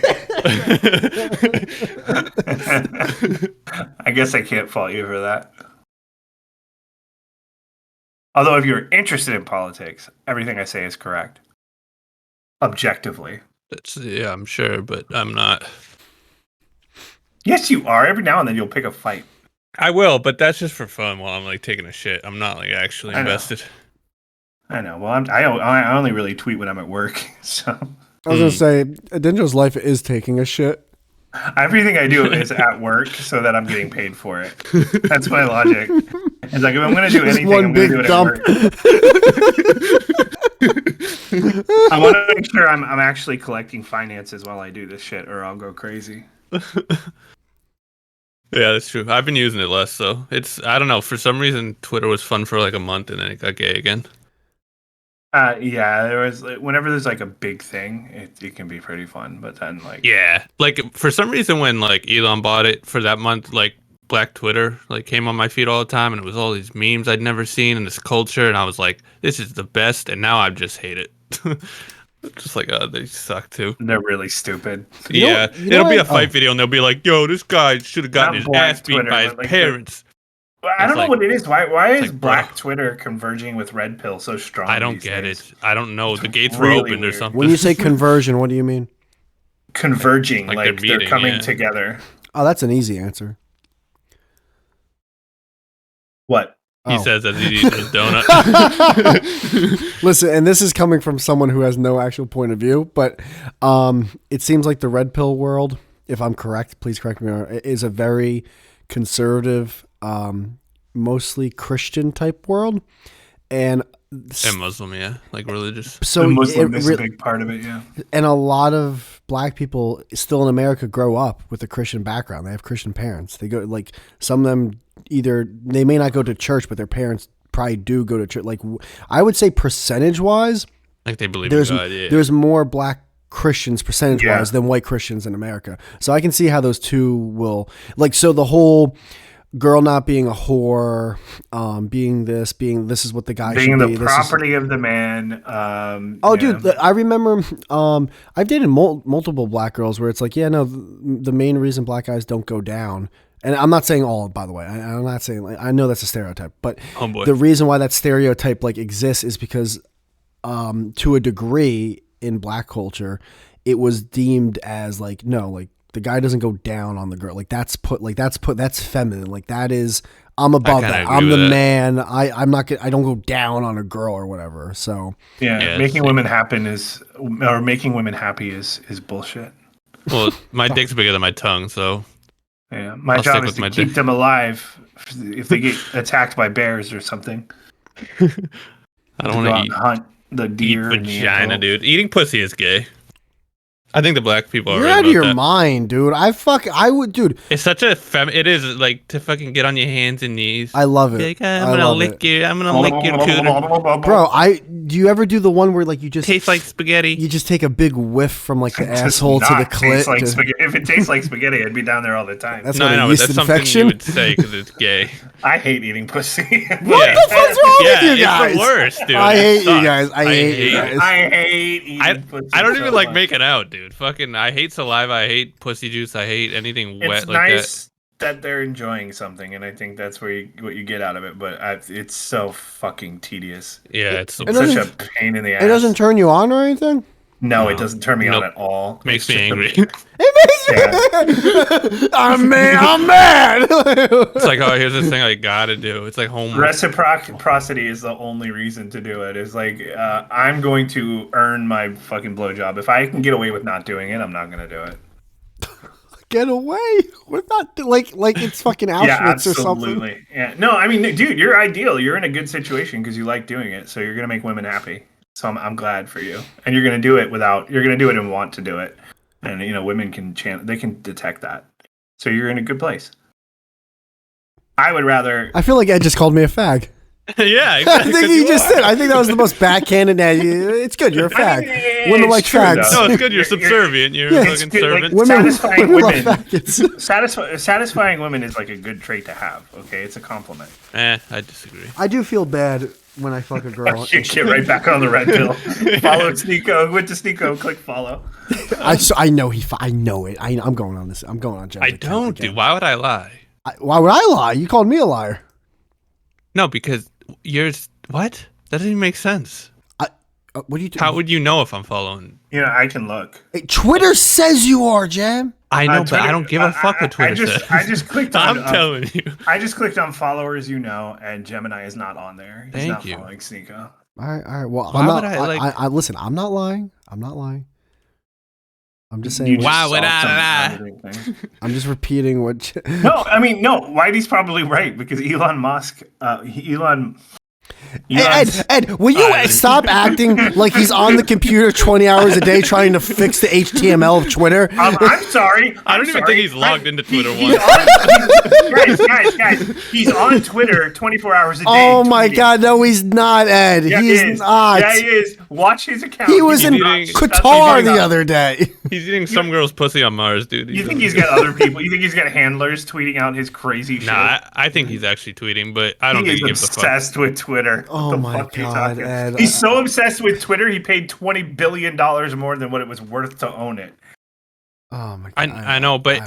I guess I can't fault you for that. Although, if you're interested in politics, everything I say is correct. Objectively. Yeah, I'm sure, but I'm not. Yes, you are. Every now and then you'll pick a fight. I will, but that's just for fun while I'm like taking a shit. I'm not like actually invested. I know. Well, I only really tweet when I'm at work. So I was gonna say, Edindro's life is taking a shit. everything I do is at work so that I'm getting paid for it. That's my logic. It's like if I'm going to do Just anything, one I'm going to do big it dump. at work. I want to make sure I'm actually collecting finances while I do this shit, or I'll go crazy. Yeah, that's true. I've been using it less, so I don't know. For some reason, Twitter was fun for like a month, and then it got gay again. Yeah, there was whenever there's like a big thing, it can be pretty fun. But then Yeah, like for some reason when like Elon bought it for that month, like Black Twitter like came on my feed all the time, and it was all these memes I'd never seen and this culture, and I was like, this is the best, and now I just hate it. Just like, oh, they suck too. they're really stupid. Yeah, it'll be a fight video, and they'll be like, yo, this guy should have gotten his ass beat Twitter, by his but, like, parents. I don't know what it is. Why is like, Black bro. Twitter converging with Red Pill so strong? I don't these get days? it. I don't know. The gates really were opened weird. or something. When you say conversion, what do you mean? Converging, Like like they're they're meeting, coming yeah. together. Oh, that's an easy answer. What? He Oh. says as he eats his donut. Listen, and this is coming from someone who has no actual point of view, but it seems like the red pill world, if I'm correct, please correct me, is a very conservative, mostly Christian type world, and Muslim, yeah, like religious. so the Muslim it is a big part of it, yeah. and a lot of black people still in America grow up with a Christian background. They have Christian parents. They go, like, some of them either they may not go to church, but their parents probably do go to church. Like, I would say percentage wise, Like they believe in God, yeah. there's more black Christians percentage wise than white Christians in America. So I can see how those two will, like, so the whole girl not being a whore, being this is what the guy Being should the be. property of the man. Dude, I remember I've dated multiple black girls where it's like, yeah, no, the main reason black guys don't go down, and I'm not saying all, by the way, I'm not saying, like, I know that's a stereotype, but the reason why that stereotype like exists is because to a degree in black culture, it was deemed as like, no, like, the guy doesn't go down on the girl. Like, that's feminine. Like, that is, I'm above that. I'm the man. I'm not I don't go down on a girl or whatever. So making women happy is bullshit. Well, my dick's bigger than my tongue, so Yeah, my I'll job stick is to with keep my them alive if they get attacked by bears or something. I don't want to hunt the deer eat and the vagina, antelope. dude. Eating pussy is gay. I think the black people are you're right out about of your that. mind, dude. I would, dude. It's such a it is like to fucking get on your hands and knees. I love it. Like, I I'm gonna love lick it. you. I'm gonna lick your cooter. Bro, do you ever do the one where like you just Tastes like spaghetti. you just take a big whiff from like the It does asshole to the not clit? taste like spaghetti. If it tastes like spaghetti, I'd be down there all the time. That's No, what I a know, but yeast that's something infection. you would say because it's gay. I hate eating pussy. What the fuck's wrong with you guys? It's the worst, dude. I It hate you sucks. guys. I hate you it. guys. I hate eating pussy. I don't so even like much. making out, dude. Fucking, I hate saliva. I hate pussy juice. I hate anything It's wet like nice that they're enjoying something, and I think that's what you get out of it. But it's so fucking tedious. that. Yeah, it's It Such doesn't- a pain in the ass. It doesn't turn you on or anything? No, it doesn't turn me on Nope. at all. makes It's me just a- angry. I'm mad. It's like, oh, here's this thing I gotta do. It's like homework. Reciprocity is the only reason to do it. It's like I'm going to earn my fucking blowjob. If I can get away with not doing it, I'm not going to do it. get away. We're not like it's fucking Auschwitz or something. Absolutely. Yeah. No, I mean, dude, you're ideal. You're in a good situation because you like doing it. So you're gonna make women happy. So I'm glad for you. And you're gonna do it and want to do it. And women can they can detect that. So you're in a good place. I would rather. I feel like Ed just called me a fag. Yeah, exactly, I think he just did. I think that was the most backhanded. It's good. You're a fag. Women like fags. No, it's good. You're subservient. You're a fucking servant. Women love faggots. Satisfying women is like a good trait to have. Okay, it's a compliment. I disagree. I do feel bad when I fuck a girl. Get right back on the red pill. Follow Sneeko. Went to Sneeko. Click follow. I know I know it. I'm going on this. I'm going on. Jen's I don't, dude. Why would I lie? Why would I lie? You called me a liar. No, because what? That doesn't even make sense. What do you? How would you know if I'm following? I can look. Hey, Twitter says you are, Jam. I know, but I don't give a fuck what Twitter says. I just clicked on. I'm telling you. I just clicked on followers, and Gemineye is not on there. He's not following Sneeko. All right. Well, why would I listen. I'm not lying. I'm just saying. Why would I lie? I'm just repeating what. No. Whitey's probably right because Elon Musk. Ed, will you stop acting like he's on the computer 20 hours a day trying to fix the HTML of Twitter? I'm sorry. I don't even think he's logged into Twitter once. Guys, he's on Twitter 24 hours a day. Oh my God, no, he's not, Ed. Yeah, he's not. Yeah, he is. Watch his account. He was in Qatar the other day. He's eating some girl's pussy on Mars, dude. You think he's got other people? You think he's got handlers tweeting out his crazy shit? Nah, I think he's actually tweeting, but I don't think he gives a fuck. He's obsessed with Twitter. Oh my God, Ed. He's so obsessed with Twitter, he paid $20 billion more than what it was worth to own it. Oh my God. I know, but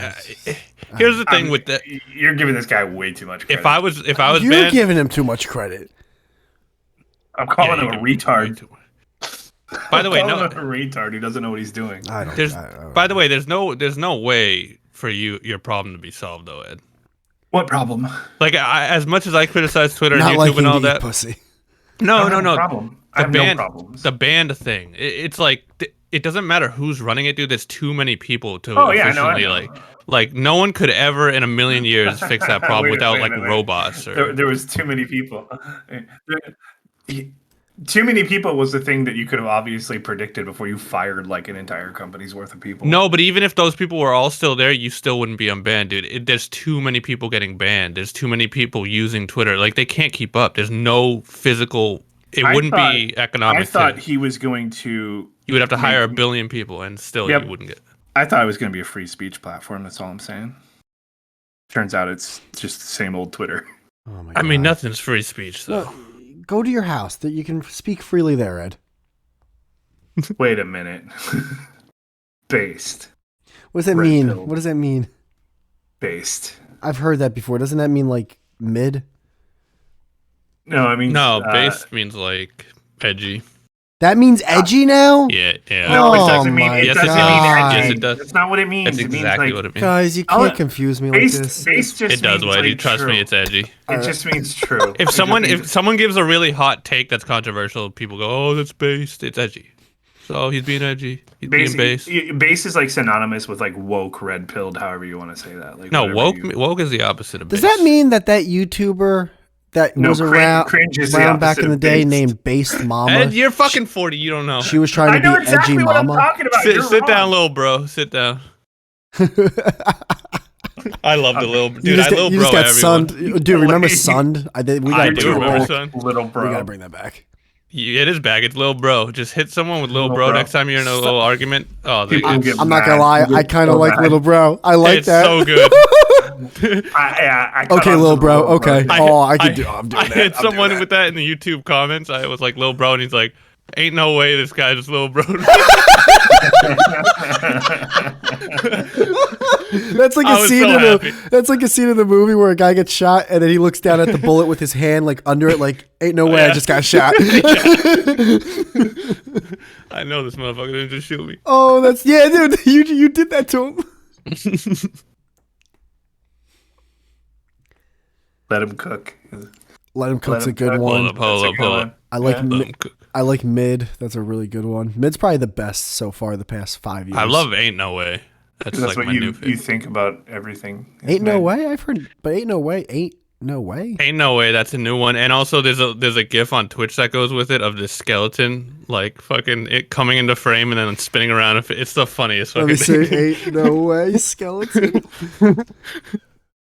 here's the thing with that. You're giving this guy way too much credit. If I was You're banned, giving him too much credit. I'm calling him a retard. By the way, no, a retard. He doesn't know what he's doing. By the way, there's no way for your problem to be solved though, Ed. What problem? Like as much as I criticize Twitter Not and YouTube and all that. Pussy. No. Problem. I have no problems. The banned thing. It's like it doesn't matter who's running it, dude. There's too many people to efficiently like no one could ever in a million years fix that problem without robots. Or... There was too many people. Too many people was the thing that you could have obviously predicted before you fired like an entire company's worth of people. No, but even if those people were all still there, you still wouldn't be unbanned, dude. There's too many people getting banned. There's too many people using Twitter. Like they can't keep up. There's no physical. It wouldn't be economic. I thought he was going to. You would have to hire 1 billion people, and still you wouldn't get. I thought it was going to be a free speech platform. That's all I'm saying. Turns out it's just the same old Twitter. Oh my God. I mean, nothing's free speech, though. Well, go to your house. That you can speak freely there, Ed. Wait a minute. Based. What does that mean? What does that mean? Based. I've heard that before. Doesn't that mean like mid? No, I mean based means like edgy. That means edgy now? Yeah. No, it doesn't mean edgy. Yes, it does. That's not what it means. That's exactly what it means. Guys, you can't confuse me like this. Based just it does, means Whitey. Trust me, it's edgy. It just means true. If someone gives a really hot take that's controversial, people go, "Oh, that's based." It's edgy. So he's being edgy. He's being based. Base is like synonymous with like woke, red pilled, however you want to say that. Like no, woke is the opposite of Does based. that mean that YouTuber that was around back in the day named Based Mama? Ed, you're fucking 40. You don't know. She was trying to be exactly edgy what mama. I'm talking about. Sit down, little bro. Sit down. I love the little dude. You just got sunned. Dude, remember sunned? I do remember Sun. Little bro. We gotta bring that back. It is back. It's little bro. Just hit someone with little bro next time you're in a little argument. Oh, I'm not gonna lie. I kind of like little bro. I like it's that. So good. Okay, little bro. Okay. I'm doing that. I hit someone with that in the YouTube comments. I was like, little bro, and he's like, ain't no way this guy's just little bro. That's like a scene that's like a scene in the movie where a guy gets shot and then he looks down at the bullet with his hand like under it, like ain't no way I just got shot. I know this motherfucker didn't just shoot me. Oh, dude, you did that to him. Let him cook. Let him cook's a good one. Hold up. I like Mid. That's a really good one. Mid's probably the best so far the past 5 years. I love Ain't No Way. That's That's like what my new you favorite. think about everything. Ain't no way. I've heard, but ain't no way. Ain't no way. Ain't no way. That's a new one. And also, there's a GIF on Twitch that goes with it of this skeleton like fucking it coming into frame and then spinning around. It's the funniest Let me fucking say, thing. ain't no way, skeleton.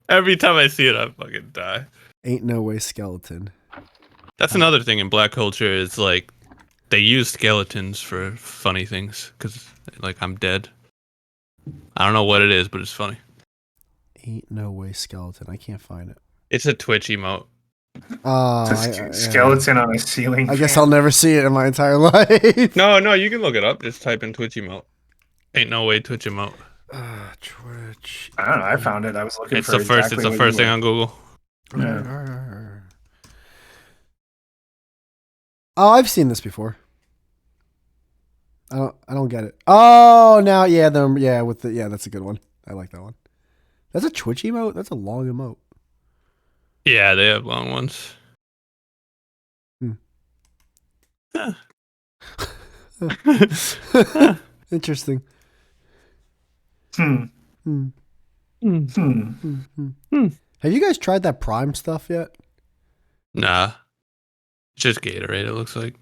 Every time I see it, I fucking die. Ain't no way, skeleton. That's another thing in black culture is like they use skeletons for funny things because like I'm dead. I don't know what it is, but it's funny. Ain't no way, skeleton. I can't find it. It's a Twitch emote. Oh, It's a skeleton on a ceiling. I guess fan. I'll never see it in my entire life. No, you can look it up. Just type in Twitch emote. Ain't no way Twitch emote. Twitch. I don't know. I found it. I was looking It's for the first. exactly It's the what first you thing were. on Google. Yeah. Oh, I've seen this before. I don't get it. Oh, now that's a good one. I like that one. That's a Twitch emote. That's a long emote. Yeah, they have long ones. Interesting. Hmm. Hmm. Hmm. Hmm. Have you guys tried that Prime stuff yet? Nah, just Gatorade. It looks like.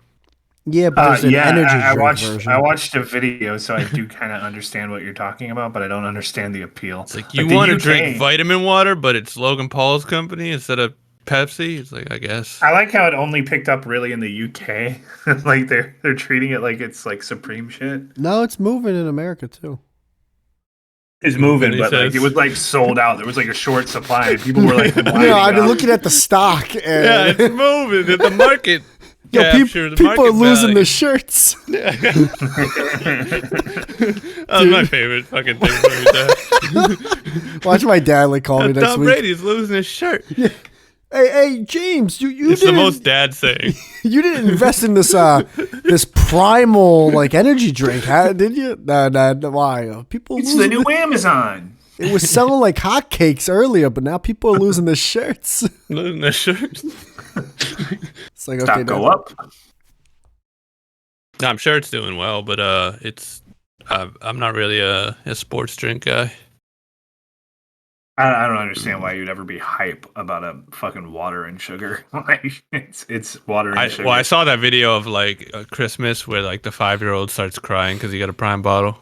Yeah, but there's an energy I drink watched. version. I watched a video, so I do kind of understand what you're talking about, but I don't understand the appeal. It's like you the want to UK drink vitamin water, but it's Logan Paul's company instead of Pepsi. It's like I guess. I like how it only picked up really in the UK. Like they're treating it like it's like supreme shit. No, it's moving in America too. It's moving, He but like says. it was like sold out. There was like a short supply. People were like, lining I've been up. looking at the stock. And Yeah, it's moving. The market. Yo, capture the people are market losing value. their shirts. That's my favorite fucking thing. From your Watch my dad like call me dad. next Tom week. Brady's losing his shirt. Hey, James, you It's the didn't most dad saying. you didn't invest in this this primal like energy drink, did you? No, why? People It's losing the new Amazon. It was selling like hotcakes earlier, but now people are losing their shirts. Losing their shirt. It's like Stock okay, go Dad. up. No, I'm sure it's doing well, but it's I'm not really a sports drink guy. I don't understand why you'd ever be hype about a fucking water and sugar. Like it's water and sugar. Well, I saw that video of like Christmas where like the 5-year-old starts crying because he got a Prime bottle,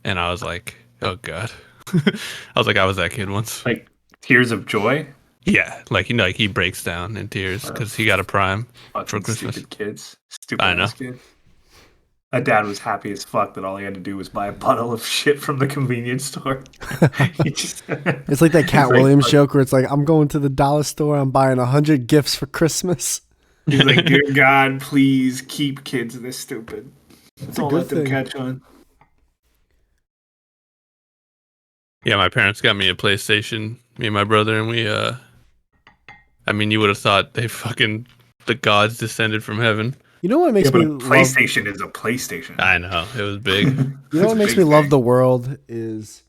and I was like, oh god. I was like, I was that kid once. Like tears of joy. Yeah, like like he breaks down in tears because he got a Prime for Fucking Christmas. stupid kids. Stupid I know. ass kid. My dad was happy as fuck that all he had to do was buy a bottle of shit from the convenience store. He just, It's like that Cat He's like, Williams joke where it's like, I'm going to the dollar store, I'm buying 100 gifts for Christmas. he's like, dear God, please keep kids this stupid. It's Don't a let good them thing. catch on. Yeah, my parents got me a PlayStation, me and my brother, and we I mean, you would have thought the gods descended from heaven. You know what makes But me a love PlayStation is a PlayStation. I know, it was big. You know what It's a makes big me love thing. the world is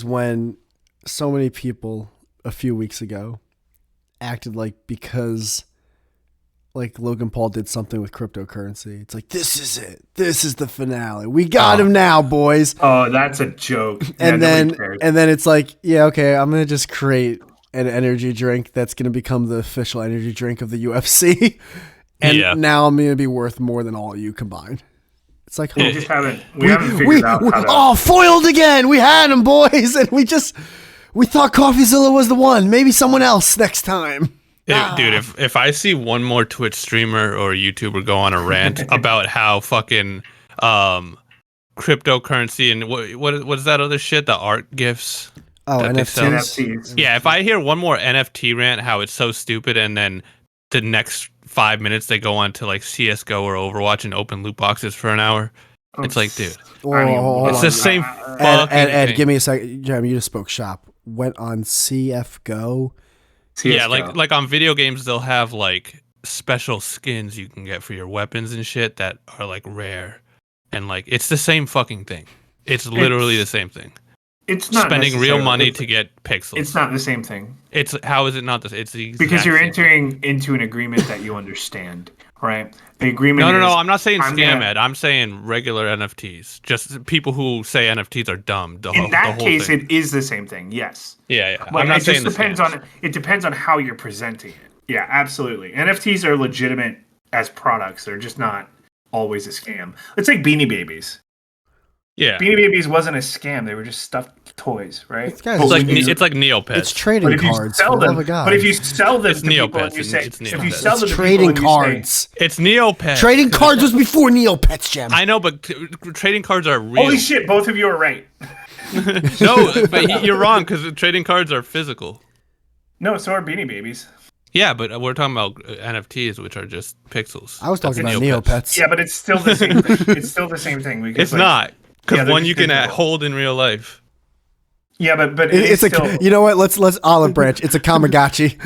when so many people a few weeks ago acted like because like Logan Paul did something with cryptocurrency. It's like, this is it. This is the finale. We got him now, boys. Oh, that's a joke. And Yeah, then nobody cares. it's like, yeah, okay, I'm gonna just create an energy drink that's gonna become the official energy drink of the UFC. And Yeah. now I'm gonna be worth more than all of you combined. It's like, we just haven't figured out how to. oh, foiled again. We had him, boys, and we thought CoffeeZilla was the one. Maybe someone else next time. Dude, if I see one more Twitch streamer or YouTuber go on a rant about how fucking cryptocurrency and what is that other shit? The art gifts. Oh, that they sell. NFTs. Yeah, if I hear one more NFT rant, how it's so stupid, and then the next 5 minutes they go on to like CS:GO or Overwatch and open loot boxes for an hour, it's like, dude, Hold it's on. the same. Ed, fucking Ed, thing. give me a second. Jeremy, you just spoke shop. Went on CFGO. Yeah, CS:GO. like on video games, they'll have like special skins you can get for your weapons and shit that are like rare, and like it's the same fucking thing. It's literally the same thing. It's not Spending real necessarily- money it's- to get pixels. It's not the same thing It's how is it not this? It's the because exact you're same thing. entering into an agreement that you understand. right? The agreement. No. is, I'm not saying I'm scam gonna- Ed. I'm saying regular NFTs. Just people who say NFTs are dumb. In that whole case, thing. it is the same thing. Yes. Yeah. But I'm not it saying just depends scams. on it depends on how you're presenting it. Yeah, absolutely. NFTs are legitimate as products. They're just not always a scam. It's like Beanie Babies. Yeah. Beanie Babies wasn't a scam. They were just stuffed toys, right? It's guys- It's like when you- it's like Neopets. It's trading but if you cards. sell For the love them, of God. but if you sell them It's to people Neopets, and you say, it's if you Neopets. sell them It's to trading people and you say, cards. It's Neopets. Trading cards was before Neopets, Gem. I know, but trading cards are real. holy shit, both of you are right. No, but you're wrong because trading cards are physical. No, so are Beanie Babies. Yeah, but we're talking about NFTs, which are just pixels. I was talking That's about Neopets. Yeah, but it's still the same thing. It's still the same thing. Because, It's not because yeah, they're one just you can digital. hold in real life. Yeah, but It's a. still, You know what? Let's olive branch. It's a Kamagachi.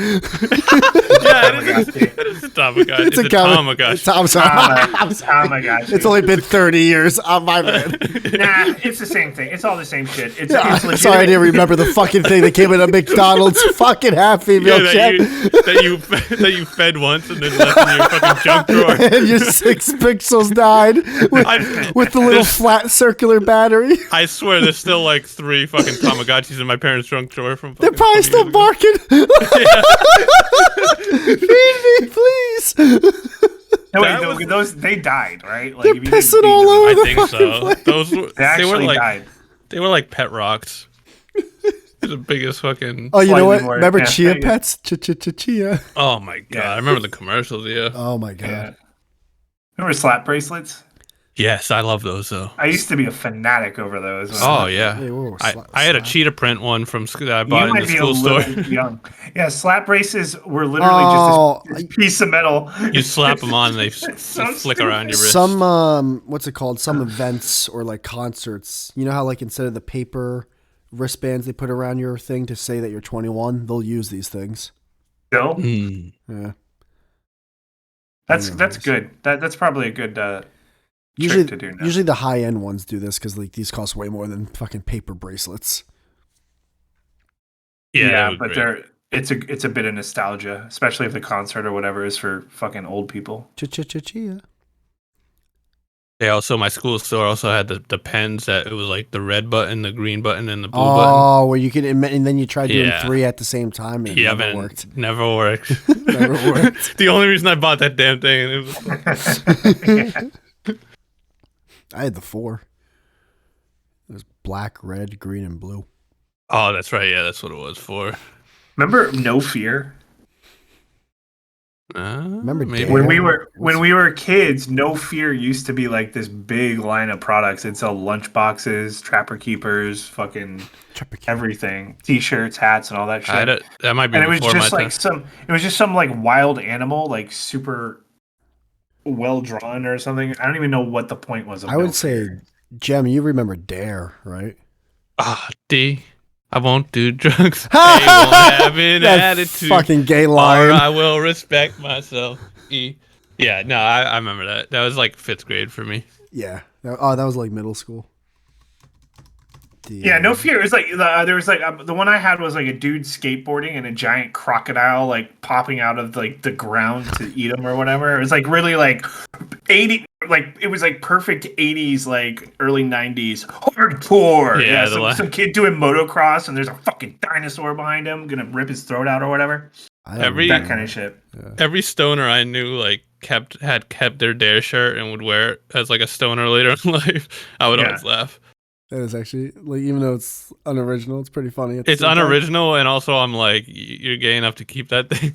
Yeah, it is a Tamagotchi. It's a Tamagotchi. I'm sorry. oh my gosh. It's only been 30 years. Oh, my bad. Nah, it's the same thing. It's all the same shit. It's Yeah, legitimate. sorry, I didn't remember the fucking thing that came in a McDonald's fucking half female Yeah, check. that you fed once and then left in your fucking junk drawer. And your 6 pixels died with the little There's- flat circular battery. I swear, there's still like 3 fucking Tamagotchis in my parents' junk drawer from. They're fucking probably 20 still years ago. barking. Feed me, please. No, wait, That was- those they died, right? Like, They're if you didn't pissing feed all them, over I the think fucking so. place. Those were, They they actually were like died. they were like pet rocks. They're the biggest fucking. Oh, you know Slightly what? more- Remember yeah, Chia yeah. Pets? Chia. Oh my god! Yeah. I remember the commercials. Yeah. Oh my god. Yeah. Remember slap bracelets? Yes, I love those though. I used to be a fanatic over those. Oh yeah. Hey, whoa, I had a slap. cheetah print one from that I You bought in might the be a school little store. young. Yeah, slap braces were literally Oh, just a piece of metal. You slap them on, and they so flick around your wrist. Some what's it called? Some events or like concerts. You know how like instead of the paper wristbands they put around your thing to say that you're 21, they'll use these things. Still, Mm. Yeah. that's Anyways. good. That's probably a good Usually, trick to do now. usually the high end ones do this because like these cost way more than fucking paper bracelets. Yeah, yeah, that but was great. it's a bit of nostalgia, especially if the concert or whatever is for fucking old people. Chia. They also my school store also had the pens that it was like the red button, the green button, and the blue Oh, where you can and then you try doing Yeah. 3 at the same time and button. it Yeah, never man, worked. never worked. Never worked. The only reason I bought that damn thing, it was I had the 4. It was black, red, green, and blue. oh, that's right. Yeah, that's what it was for. Remember No Fear? Remember maybe. Dare? When we were kids, No Fear used to be like this big line of products. It'd sell lunch boxes, trapper keepers, fucking everything, t-shirts, hats, and all that shit. That might be And it was before just my like time. it was just some like wild animal, like super well drawn or something. I don't even know what the point was. Of I No would say, Fear. Jem, you remember Dare, right? Ah, D. I won't do drugs. I won't have an That attitude. fucking gay Or line. I will respect myself. E. Yeah, no, I remember that. That was like 5th grade for me. Yeah. Oh, that was like middle school. Yeah, No Fear. It was like there was like the one I had was like a dude skateboarding and a giant crocodile like popping out of like the ground to eat him or whatever. It was like really like 80, like it was like perfect 80s, like early 90s hardcore. Yeah, some kid doing motocross and there's a fucking dinosaur behind him gonna rip his throat out or whatever. That kind of shit. Every stoner I knew like had kept their Dare shirt and would wear it as like a stoner later in life. I would always laugh. That is actually like, even though it's unoriginal, it's pretty funny. It's unoriginal, and also I'm like, you're gay enough to keep that thing.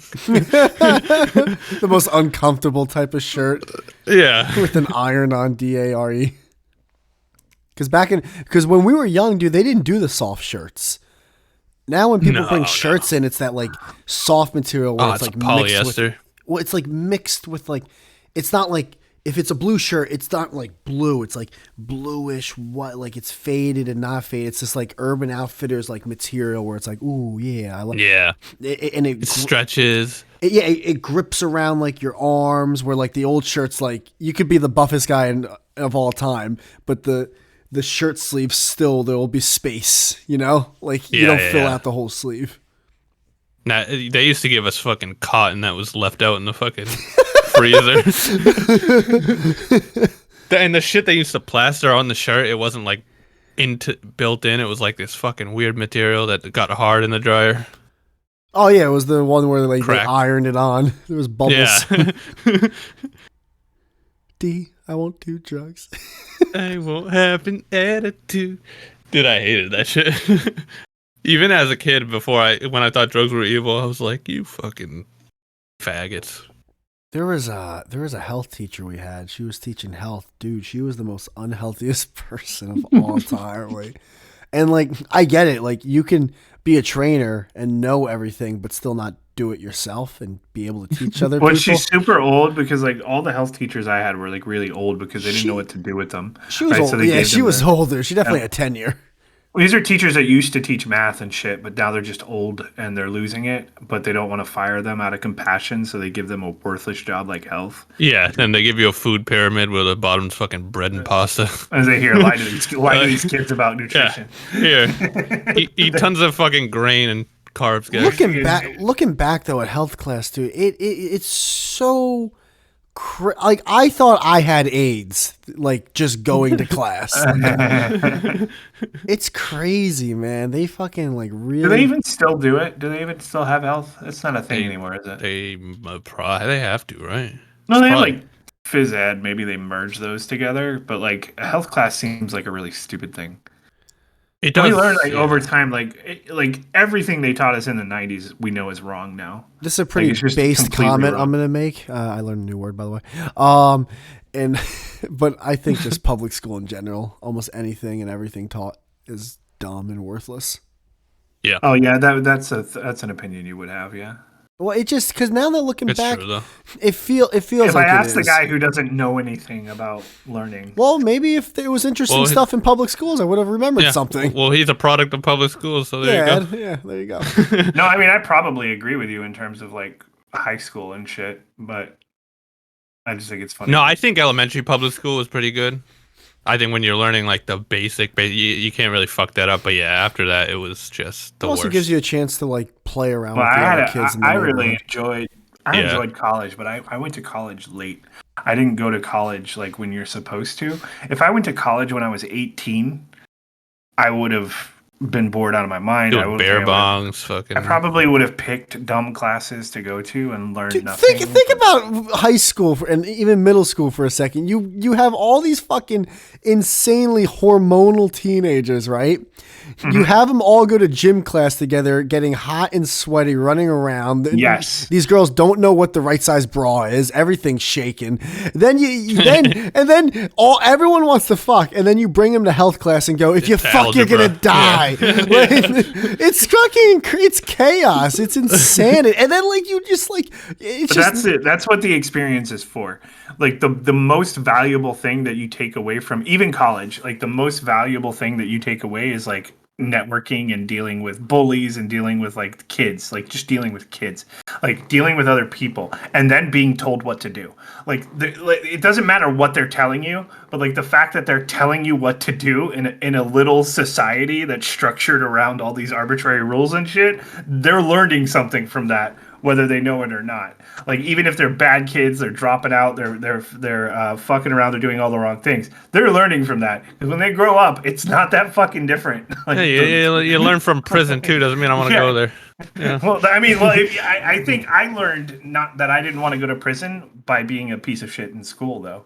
The most uncomfortable type of shirt Yeah. with an iron-on DARE. Because when we were young, dude, they didn't do the soft shirts. Now when people bring shirts in, it's that like soft material where Oh, it's like polyester. mixed with. Well, it's like mixed with like, it's not like, if it's a blue shirt, it's not like blue. It's like bluish, what, like it's faded and not faded. It's just like Urban Outfitters like material where it's like, ooh, yeah, I like. Yeah. And It stretches. it grips around like your arms. Where like the old shirts, like you could be the buffest guy of all time, but the shirt sleeves still there will be space. You know, like you don't fill out the whole sleeve. Now, they used to give us fucking cotton that was left out in the fucking freezer. And the shit they used to plaster on the shirt, it wasn't like built in. It was like this fucking weird material that got hard in the dryer. Oh yeah, it was the one where like they Cracked. ironed it on. There was bubbles. Yeah. D, I won't do drugs. I won't have an attitude. Dude, I hated that shit. Even as a kid, when I thought drugs were evil, I was like, you fucking faggots. There was a health teacher we had. She was teaching health. Dude, she was the most unhealthiest person of all time. Like, and like, I get it. Like, you can be a trainer and know everything, but still not do it yourself and be able to teach other people. Was she super old? Because like all the health teachers I had were like really old because they didn't know what to do with them. She was old. Yeah, she was older. She definitely had tenure. Well, these are teachers that used to teach math and shit, but now they're just old and they're losing it, but they don't want to fire them out of compassion, so they give them a worthless job like health. Yeah, and they give you a food pyramid where the bottom's fucking bread and pasta. As they hear, lie to these kids about nutrition. Yeah. Here, eat tons of fucking grain and carbs, guys. Looking back though at health class, dude, it's so like I thought I had AIDS, like just going to class. It's crazy, man. They fucking like really. Do they even still do it? Do they even still have health? It's not a thing anymore, is it? They have to, right? No, they have like phys ed. Maybe they merge those together, but like a health class seems like a really stupid thing. It does. We learn like over time, like everything they taught us in the 90s, we know is wrong now. This is a pretty based comment I'm gonna make. I learned a new word, by the way. But I think just public school in general, almost anything and everything taught is dumb and worthless. Yeah. Oh yeah, that's an opinion you would have, yeah. Well, it just because now that looking back, true, though. it feels if like I asked the guy who doesn't know anything about learning. Well, maybe if there was interesting stuff in public schools, I would have remembered something. Well, he's a product of public schools, so there you go. Yeah, there you go. No, I mean I probably agree with you in terms of like high school and shit, but I just think it's funny. No, I think elementary public school was pretty good. I think when you're learning like the basic, you can't really fuck that up. But yeah, after that, it was just the worst. Also gives you a chance to like play around with the other kids. I really enjoyed college, but I went to college late. I didn't go to college like when you're supposed to. If I went to college when I was 18, I would have been bored out of my mind. Doing bear bongs, fucking. I probably would have picked dumb classes to go to and learn nothing. Think about high school and even middle school for a second. You have all these fucking insanely hormonal teenagers, right? Mm-hmm. You have them all go to gym class together, getting hot and sweaty, running around. Yes. These girls don't know what the right size bra is. Everything's shaking. Then everyone wants to fuck, and then you bring them to health class and go, if you fuck, algebra. You're gonna die. Yeah. It's chaos. It's insanity. And then like you just like that's it. That's what the experience is for. Like the most valuable thing that you take away from even college, like the most valuable thing that you take away is like networking and dealing with bullies and dealing with like kids, like just dealing with kids, like dealing with other people, and then being told what to do. Like it doesn't matter what they're telling you, but like the fact that they're telling you what to do in a little society that's structured around all these arbitrary rules and shit, they're learning something from that, whether they know it or not. Like even if they're bad kids, they're dropping out, they're fucking around, they're doing all the wrong things. They're learning from that because when they grow up, it's not that fucking different. Like, you learn from prison too. Doesn't mean I want to go there. Yeah. Well, I mean, I think I learned not that I didn't want to go to prison by being a piece of shit in school though.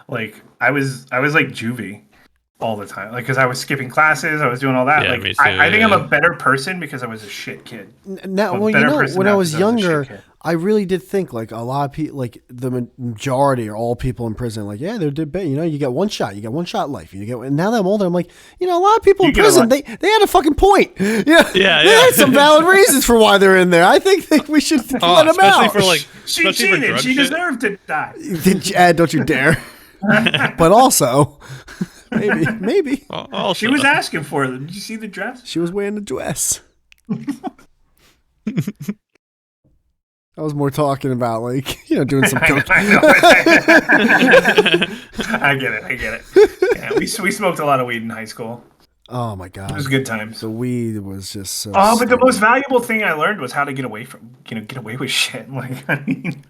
Like I was like juvie all the time, like because I was skipping classes, I was doing all that. Yeah, like me too, I think I'm a better person because I was a shit kid. Now, well, when I was younger, I really did think like a lot of people, like the majority or all people in prison, like they're debating. You know, you get one shot in life. And now that I'm older, I'm like, a lot of people in prison, they had a fucking point. Yeah, they had some valid reasons for why they're in there. I think we should let them out. She cheated. She deserved to die. Don't you dare. But also. Maybe. She was asking for it. Did you see the dress? She was wearing the dress. I was more talking about doing some coke. I get it. Yeah, we smoked a lot of weed in high school. Oh my god, it was good times. The weed was just so. Oh, but the most valuable thing I learned was how to get away with shit. Like I mean.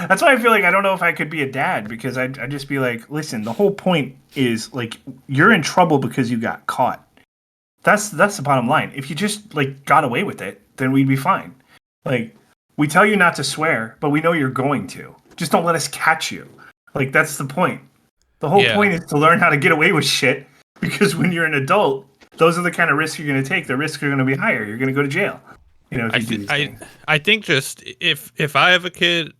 That's why I feel like I don't know if I could be a dad, because I'd just be like, listen, the whole point is like you're in trouble because you got caught. That's the bottom line. If you just like got away with it, then we'd be fine. Like we tell you not to swear, but we know you're going to. Just don't let us catch you. Like that's the point. The whole point is to learn how to get away with shit, because when you're an adult, those are the kind of risks you're going to take. The risks are going to be higher. You're going to go to jail. You know, I think just if I have a kid,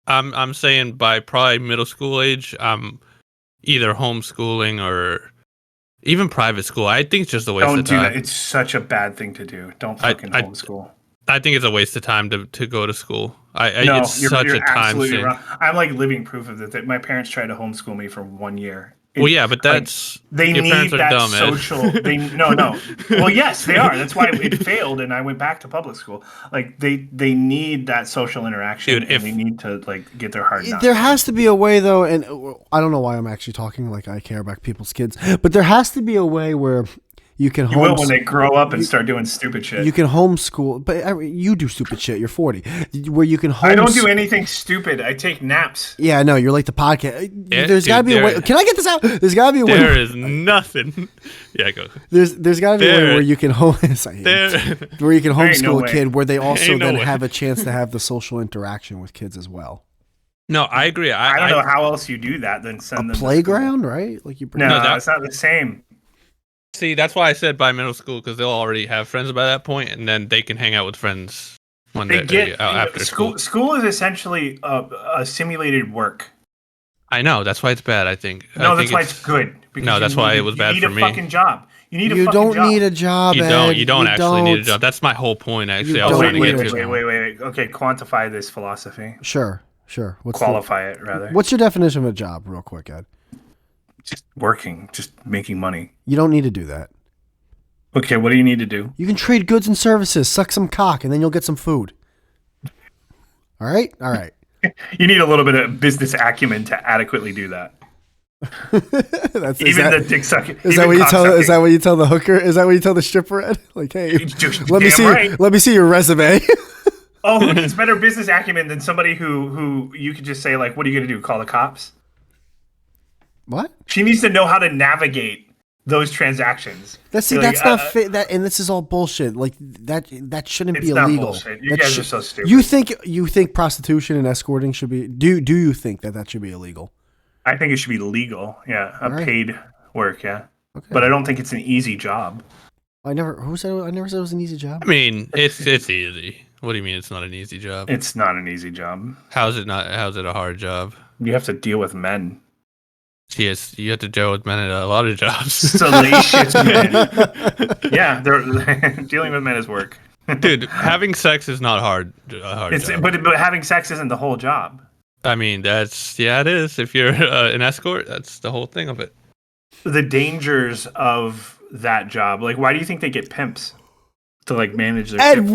I'm saying by probably middle school age, I'm either homeschooling or even private school. I think it's just a waste of time. Don't do that. It's such a bad thing to do. Don't fucking homeschool. I think it's a waste of time to go to school. No, it's you're such a time sink. wrong. I'm like living proof of it. That my parents tried to homeschool me for 1 year. Well, yeah, but that's they your need parents are that dumb, social. No. Well, yes, they are. That's why it failed, and I went back to public school. Like they need that social interaction, Dude, and they need to like get their hard knocks. There has to be a way, though, and I don't know why I'm actually talking like I care about people's kids, but there has to be a way where you can will when they grow up and start doing stupid shit. You can homeschool, but you do stupid shit. You're 40, where you can homeschool. I don't do anything stupid. I take naps. Yeah, I know. You're like the podcast. Yeah, there's got to be a way. Can I get this out? There's got to be a way. There is nothing. Yeah, go. There's got to be a way where you can where you can homeschool a kid, where they also then have a chance to have the social interaction with kids as well. No, I agree. I don't know how else you do that than send them playground, right? Like it's not the same. See, that's why I said by middle school, because they'll already have friends by that point, and then they can hang out with friends when they get out after school. School is essentially a simulated work. I know. That's why it's bad, I think. That's why it's good. No, that's why it was bad for me. You need a fucking job. You don't need a job, Ed. You don't actually need a job. That's my whole point, actually. I was trying to get to. Wait. Okay, quantify this philosophy. Sure. Qualify it, rather. What's your definition of a job, real quick, Ed? Just working, just making money. You don't need to do that. Okay, what do you need to do? You can trade goods and services, suck some cock, and then you'll get some food. All right? You need a little bit of business acumen to adequately do that. Is that what you tell the hooker? Is that what you tell the stripper, Ed? Like, hey, let me see your resume. Oh, who needs better business acumen than somebody who you could just say, like, what are you going to do? Call the cops? What? She needs to know how to navigate those transactions. That's not fit. And this is all bullshit. Like that shouldn't be illegal. It's not bullshit. You guys are so stupid. You think prostitution and escorting should be? Do you think that should be illegal? I think it should be legal. Yeah, paid work. Yeah, okay. But I don't think it's an easy job. I never said it was an easy job. I mean, it's easy. What do you mean it's not an easy job? It's not an easy job. How's it not? How's it a hard job? You have to deal with men. Yes, you have to deal with men at a lot of jobs. Salacious men. Yeah, they're dealing with men is work. Dude, having sex is not a hard job. But having sex isn't the whole job. I mean, it is. If you're an escort, that's the whole thing of it. The dangers of that job. Like, why do you think they get pimps? To like manage their shit. Do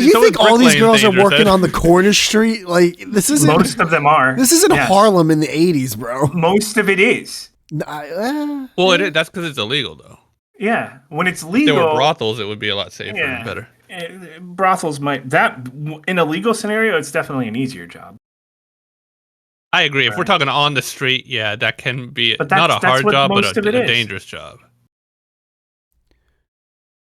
you think all these girls are working on the corner street? Like this isn't. Most of them are. This isn't Harlem in the '80s, bro. Most of it is. Well, it is. That's because it's illegal, though. Yeah, when it's legal, if there were brothels, it would be a lot safer and better. Brothels in a legal scenario, it's definitely an easier job. I agree. Right. If we're talking on the street, yeah, that can be not a hard job, but a dangerous job.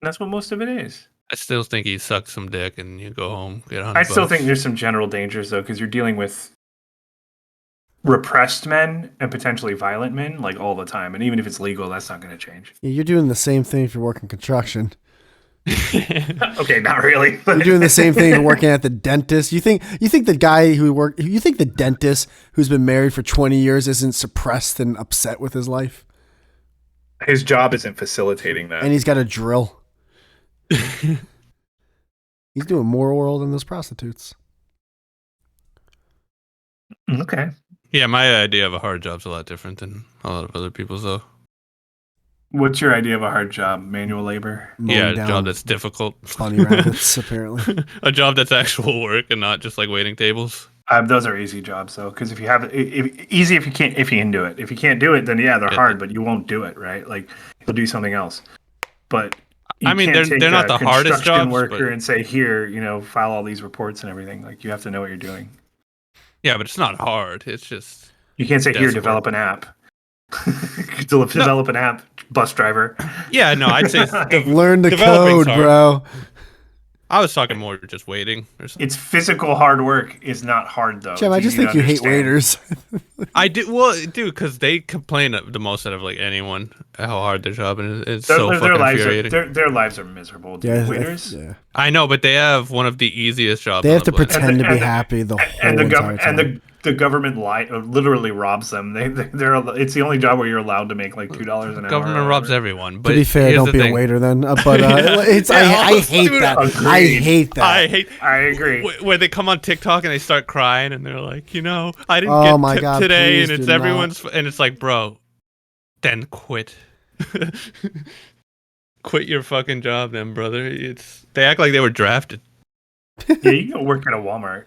That's what most of it is. I still think you suck some dick and you go home, get $100. I still think there's some general dangers, though, because you're dealing with repressed men and potentially violent men, like, all the time. And even if it's legal, that's not going to change. Yeah, you're doing the same thing if you're working construction. Okay, not really. You're doing the same thing if you're working at the dentist. You think the dentist who's been married for 20 years isn't suppressed and upset with his life? His job isn't facilitating that. And he's got a drill. He's doing more oral than those prostitutes. Okay. Yeah, my idea of a hard job's a lot different than a lot of other people's, though. What's your idea of a hard job? Manual labor? A job that's difficult. Bunny rabbits, apparently. A job that's actual work and not just like waiting tables. Those are easy jobs, though, because if you can do it. If you can't do it, then they're hard, but you won't do it, right? Like you'll do something else. But I mean, can't they're not the hardest construction jobs, worker but and say, here, file all these reports and everything. Like, you have to know what you're doing. yeah, but it's not hard. It's just You can't say, here, desk develop work. an app. Develop an app, bus driver. Yeah, no, I'd say Learn the developing's code, hard. bro. I was talking more just waiting or something. It's physical hard work is not hard, though. Jim, It's I just easy think to you hate understand. waiters. I do because they complain the most out of like anyone how hard their job is. It's Their, so their fucking lives infuriating. their lives are miserable. Dude. Yeah, Waiters. yeah. I know, but they have one of the easiest jobs. They on have the to planet. pretend to be And the- happy the whole and the entire time. the government literally robs them. It's the only job where you're allowed to make like $2 an hour. Government robs everyone. But To be fair, here's don't the be thing. a waiter then. But it's I hate dude, that. agreed. I hate that. I hate I agree. where they come on TikTok and they start crying and they're like, I didn't Oh get my tipped God, today, please and it's do everyone's, and it's like, bro, then quit. Quit your fucking job, then, brother. They act like they were drafted. Yeah, you can go work at a Walmart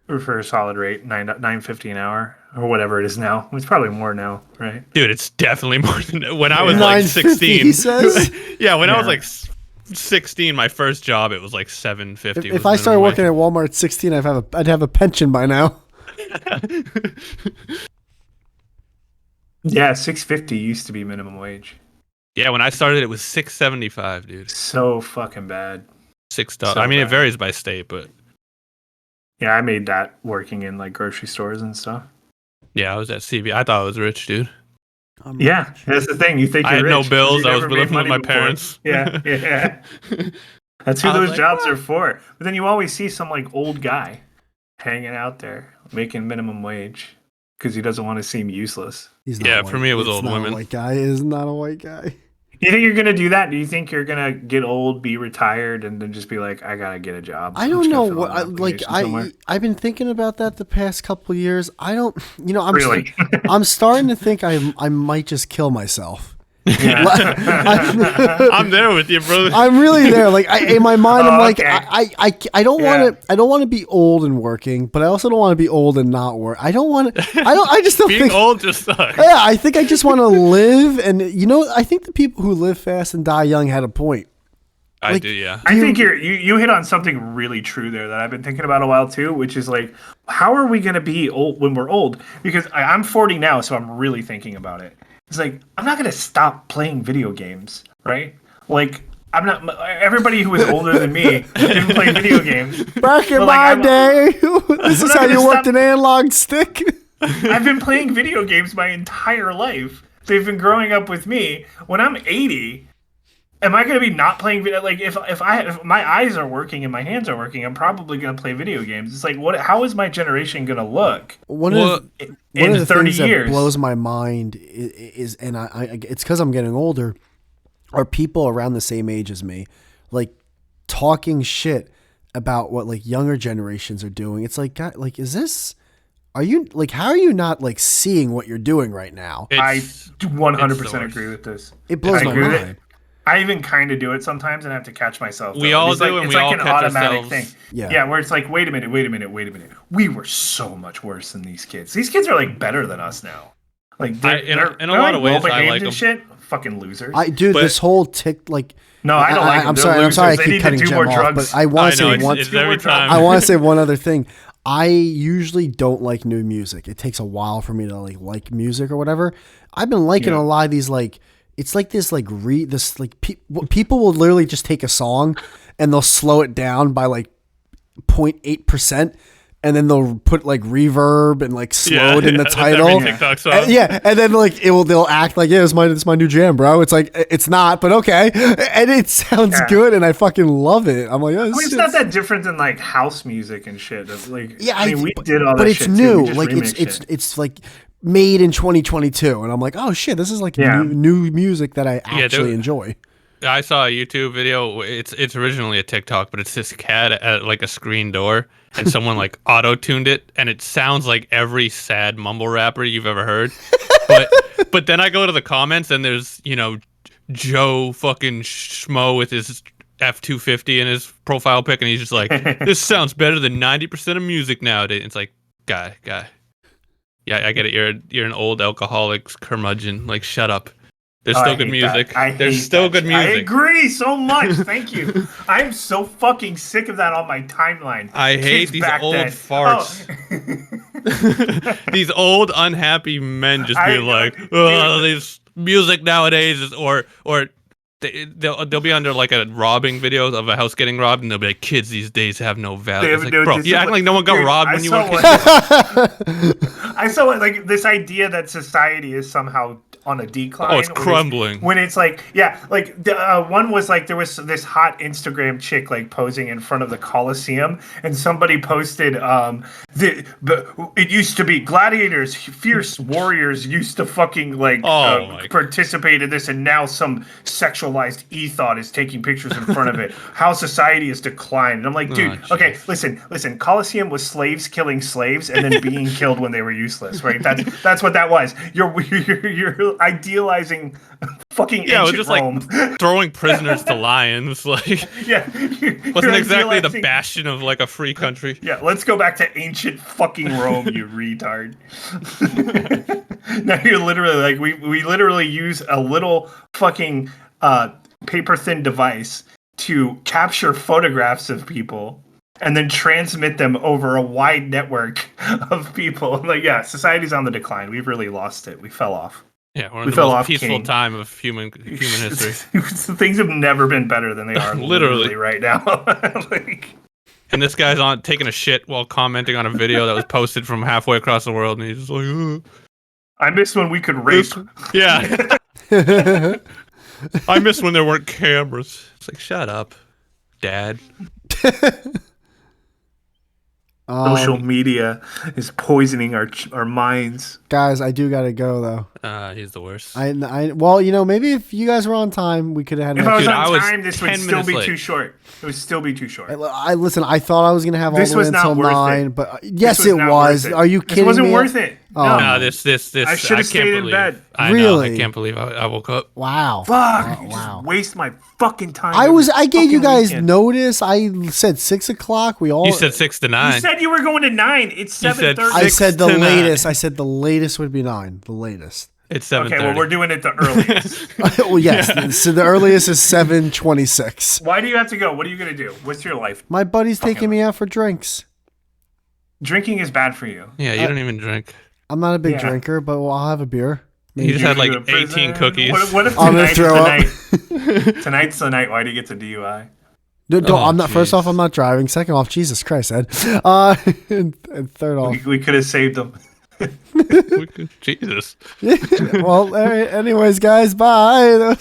for a solid rate, $9.50 an hour or whatever it is now. It's probably more now, right? Dude, it's definitely more than when I was like 950, 16. he says? Yeah, when I was Yeah. like 16, my first job, it was like $7.50. If I started working at Walmart at 16, I'd have a pension by now. Yeah, $6.50 used to be minimum wage. Yeah, when I started, it was $6.75, dude. So fucking bad. $6. So I mean, it bad. varies by state, but Yeah, I made that working in like grocery stores and stuff. yeah, I was at CB. I thought I was rich, dude. Yeah, that's the thing. You think I you're had rich no 'cause bills. you I was never made living with money my before. parents. Yeah, yeah. That's who I was those like, jobs "What?" are for. But then you always see some like old guy hanging out there making minimum wage because he doesn't want to seem useless. He's not Yeah, white. for me, it was It's old not women. A white guy. It is not a white guy. Do you think you're gonna do that? Do you think you're gonna get old, be retired, and then just be like, I gotta get a job? I I'm don't just know gonna fill what out an like. application somewhere." I've been thinking about that the past couple years. I don't. I'm Really? I'm starting to think I might just kill myself. Yeah. I'm there with you, brother. I'm really there. Like in my mind, I'm Oh, like, okay. I don't Yeah. want to. I don't want to be old and working, but I also don't want to be old and not work. I don't want to. I just don't Being think. old just sucks. Yeah, I think I just want to live, and I think the people who live fast and die young had a point. I like- do, yeah. I think you hit on something really true there that I've been thinking about a while too, which is like, how are we going to be old when we're old? Because I'm 40 now, so I'm really thinking about it. It's like, I'm not going to stop playing video games, right? Like, I'm not. Everybody who is older than me didn't play video games. Back in But, my like, day, this is not how you gonna worked stop- an analog stick. I've been playing video games my entire life. They've been growing up with me. When I'm 80, am I going to be not playing video? Like, if my eyes are working and my hands are working, I'm probably going to play video games. It's like, what? How is my generation going to look One Well, of the in 30 things years? that blows my mind is and it's because I'm getting older, are people around the same age as me, like talking shit about what like younger generations are doing. It's like, God, like, is this? Are you like? How are you not like seeing what you're doing right now? I It's- 100% it's the agree with this. It blows I my agree with mind. it. I even kind of do it sometimes and have to catch myself. We though. all It's do, like, and it's we like all an catch automatic ourselves. thing. Yeah. Where it's like, wait a minute. We were so much worse than these kids. These kids are like better than us now. Like in a lot of ways, I well-behaved like and 'em. shit. Fucking losers. Dude, But- this whole tick like. No, I don't like them. I'm They're sorry. I'm sorry. I losers. They keep need to cutting do Jem more off, drugs. but I want to I know, say it's, one. it's every time. I want to say one other thing. I usually don't like new music. It takes a while for me to like music or whatever. I've been liking Yeah. a lot of these like it's like this like people will literally just take a song and they'll slow it down by like 0.8%, and then they'll put like reverb and like slow it in the that's title. every TikTok song. And then like they'll act like, yeah, it's my new jam, bro. It's like it's not, but okay, and it sounds Yeah. good, and I fucking love it. I'm like, oh, I mean, it's not that different than like house music and shit. It's like, yeah, I mean, we did all that but it's shit too. new. We just Like remix it's shit. it's like made in 2022, and I'm like, oh shit, this is like Yeah. new music that I Yeah, actually dude. enjoy. I saw a YouTube video. It's originally a TikTok, but it's this cat at like a screen door, and someone like auto-tuned it, and it sounds like every sad mumble rapper you've ever heard. But then I go to the comments, and there's Joe fucking Schmo with his F-250 in his profile pic, and he's just like, this sounds better than 90% of music nowadays. It's like, guy. Yeah, I get it. You're an old alcoholic curmudgeon. Like, shut up. There's Oh, still I good hate music. that. There's still good I music. agree so much. Thank you. I'm so fucking sick of that on my timeline. I hate Kids these back old then. farts. These old unhappy men just be like, oh, dude, this music nowadays is or they'll be under like a robbing video of a house getting robbed, and they'll be like, kids these days have no value. They It's have like, no bro, you act like no one got Dude, robbed I when you saw were a one- kid. I saw it, like this idea that society is somehow on a decline. Oh, it's crumbling. When it's like, yeah, like one was like there was this hot Instagram chick like posing in front of the Coliseum, and somebody posted, but it used to be gladiators, fierce warriors used to fucking like participate in this, and now some sexualized e-thought is taking pictures in front of it. How society has declined. And I'm like, dude, okay, listen. Coliseum was slaves killing slaves and then being killed when they were useless, right? That's what that was. You're idealizing fucking ancient just Rome. like throwing prisoners to lions. Like, Yeah, wasn't exactly the bastion of like a free country. Yeah, let's go back to ancient fucking Rome, you retard. Now you're literally like we literally use a little fucking paper thin device to capture photographs of people and then transmit them over a wide network of people. I'm like, yeah, society's on the decline. We've really lost it. We fell off. Yeah, we're in the most peaceful time of human history. Things have never been better than they are literally right now. Like, and this guy's on taking a shit while commenting on a video that was posted from halfway across the world, and he's just like, ugh. I miss when we could rape. Yeah. I miss when there weren't cameras. It's like, shut up, Dad. Social media is poisoning our minds. Guys, I do gotta go though. He's the worst. Well, maybe if you guys were on time, we could have had. If I was Dude, on time, this would 10 still minutes be late. too short. It would still be too short. Listen. I thought I was gonna have all This the way was not until worth it. 9, but yes, was it not was. worth it. Are you kidding me? It wasn't worth it. Oh. No, this. I should have stayed in bed. I know. Really? I can't believe I woke up. Wow. Fuck! You Wow. just waste my fucking time. I gave you guys weekend. notice. I said 6 o'clock. We all. You said 6 to 9. You said you were going to 9. It's You said 7:30. I said the 6 to 9. latest. I said the latest would be 9. The latest. It's 7:30. Okay, well we're doing it the earliest. Well, yes. So the earliest is 7:26. Why do you have to go? What are you gonna do? What's your life? My buddy's taking me out for drinks. Drinking is bad for you. Yeah, you don't even drink. I'm not a big Yeah. drinker, but I'll have a beer. You just had like You go to 18 prison. cookies. What if I'm gonna tonight's throw the up. night? Tonight's the night. Why do you get to DUI? I'm not. First jeez. off, I'm not driving. Second off, Jesus Christ, Ed. And third off, We could have saved them. Jesus. well, anyways, guys, bye.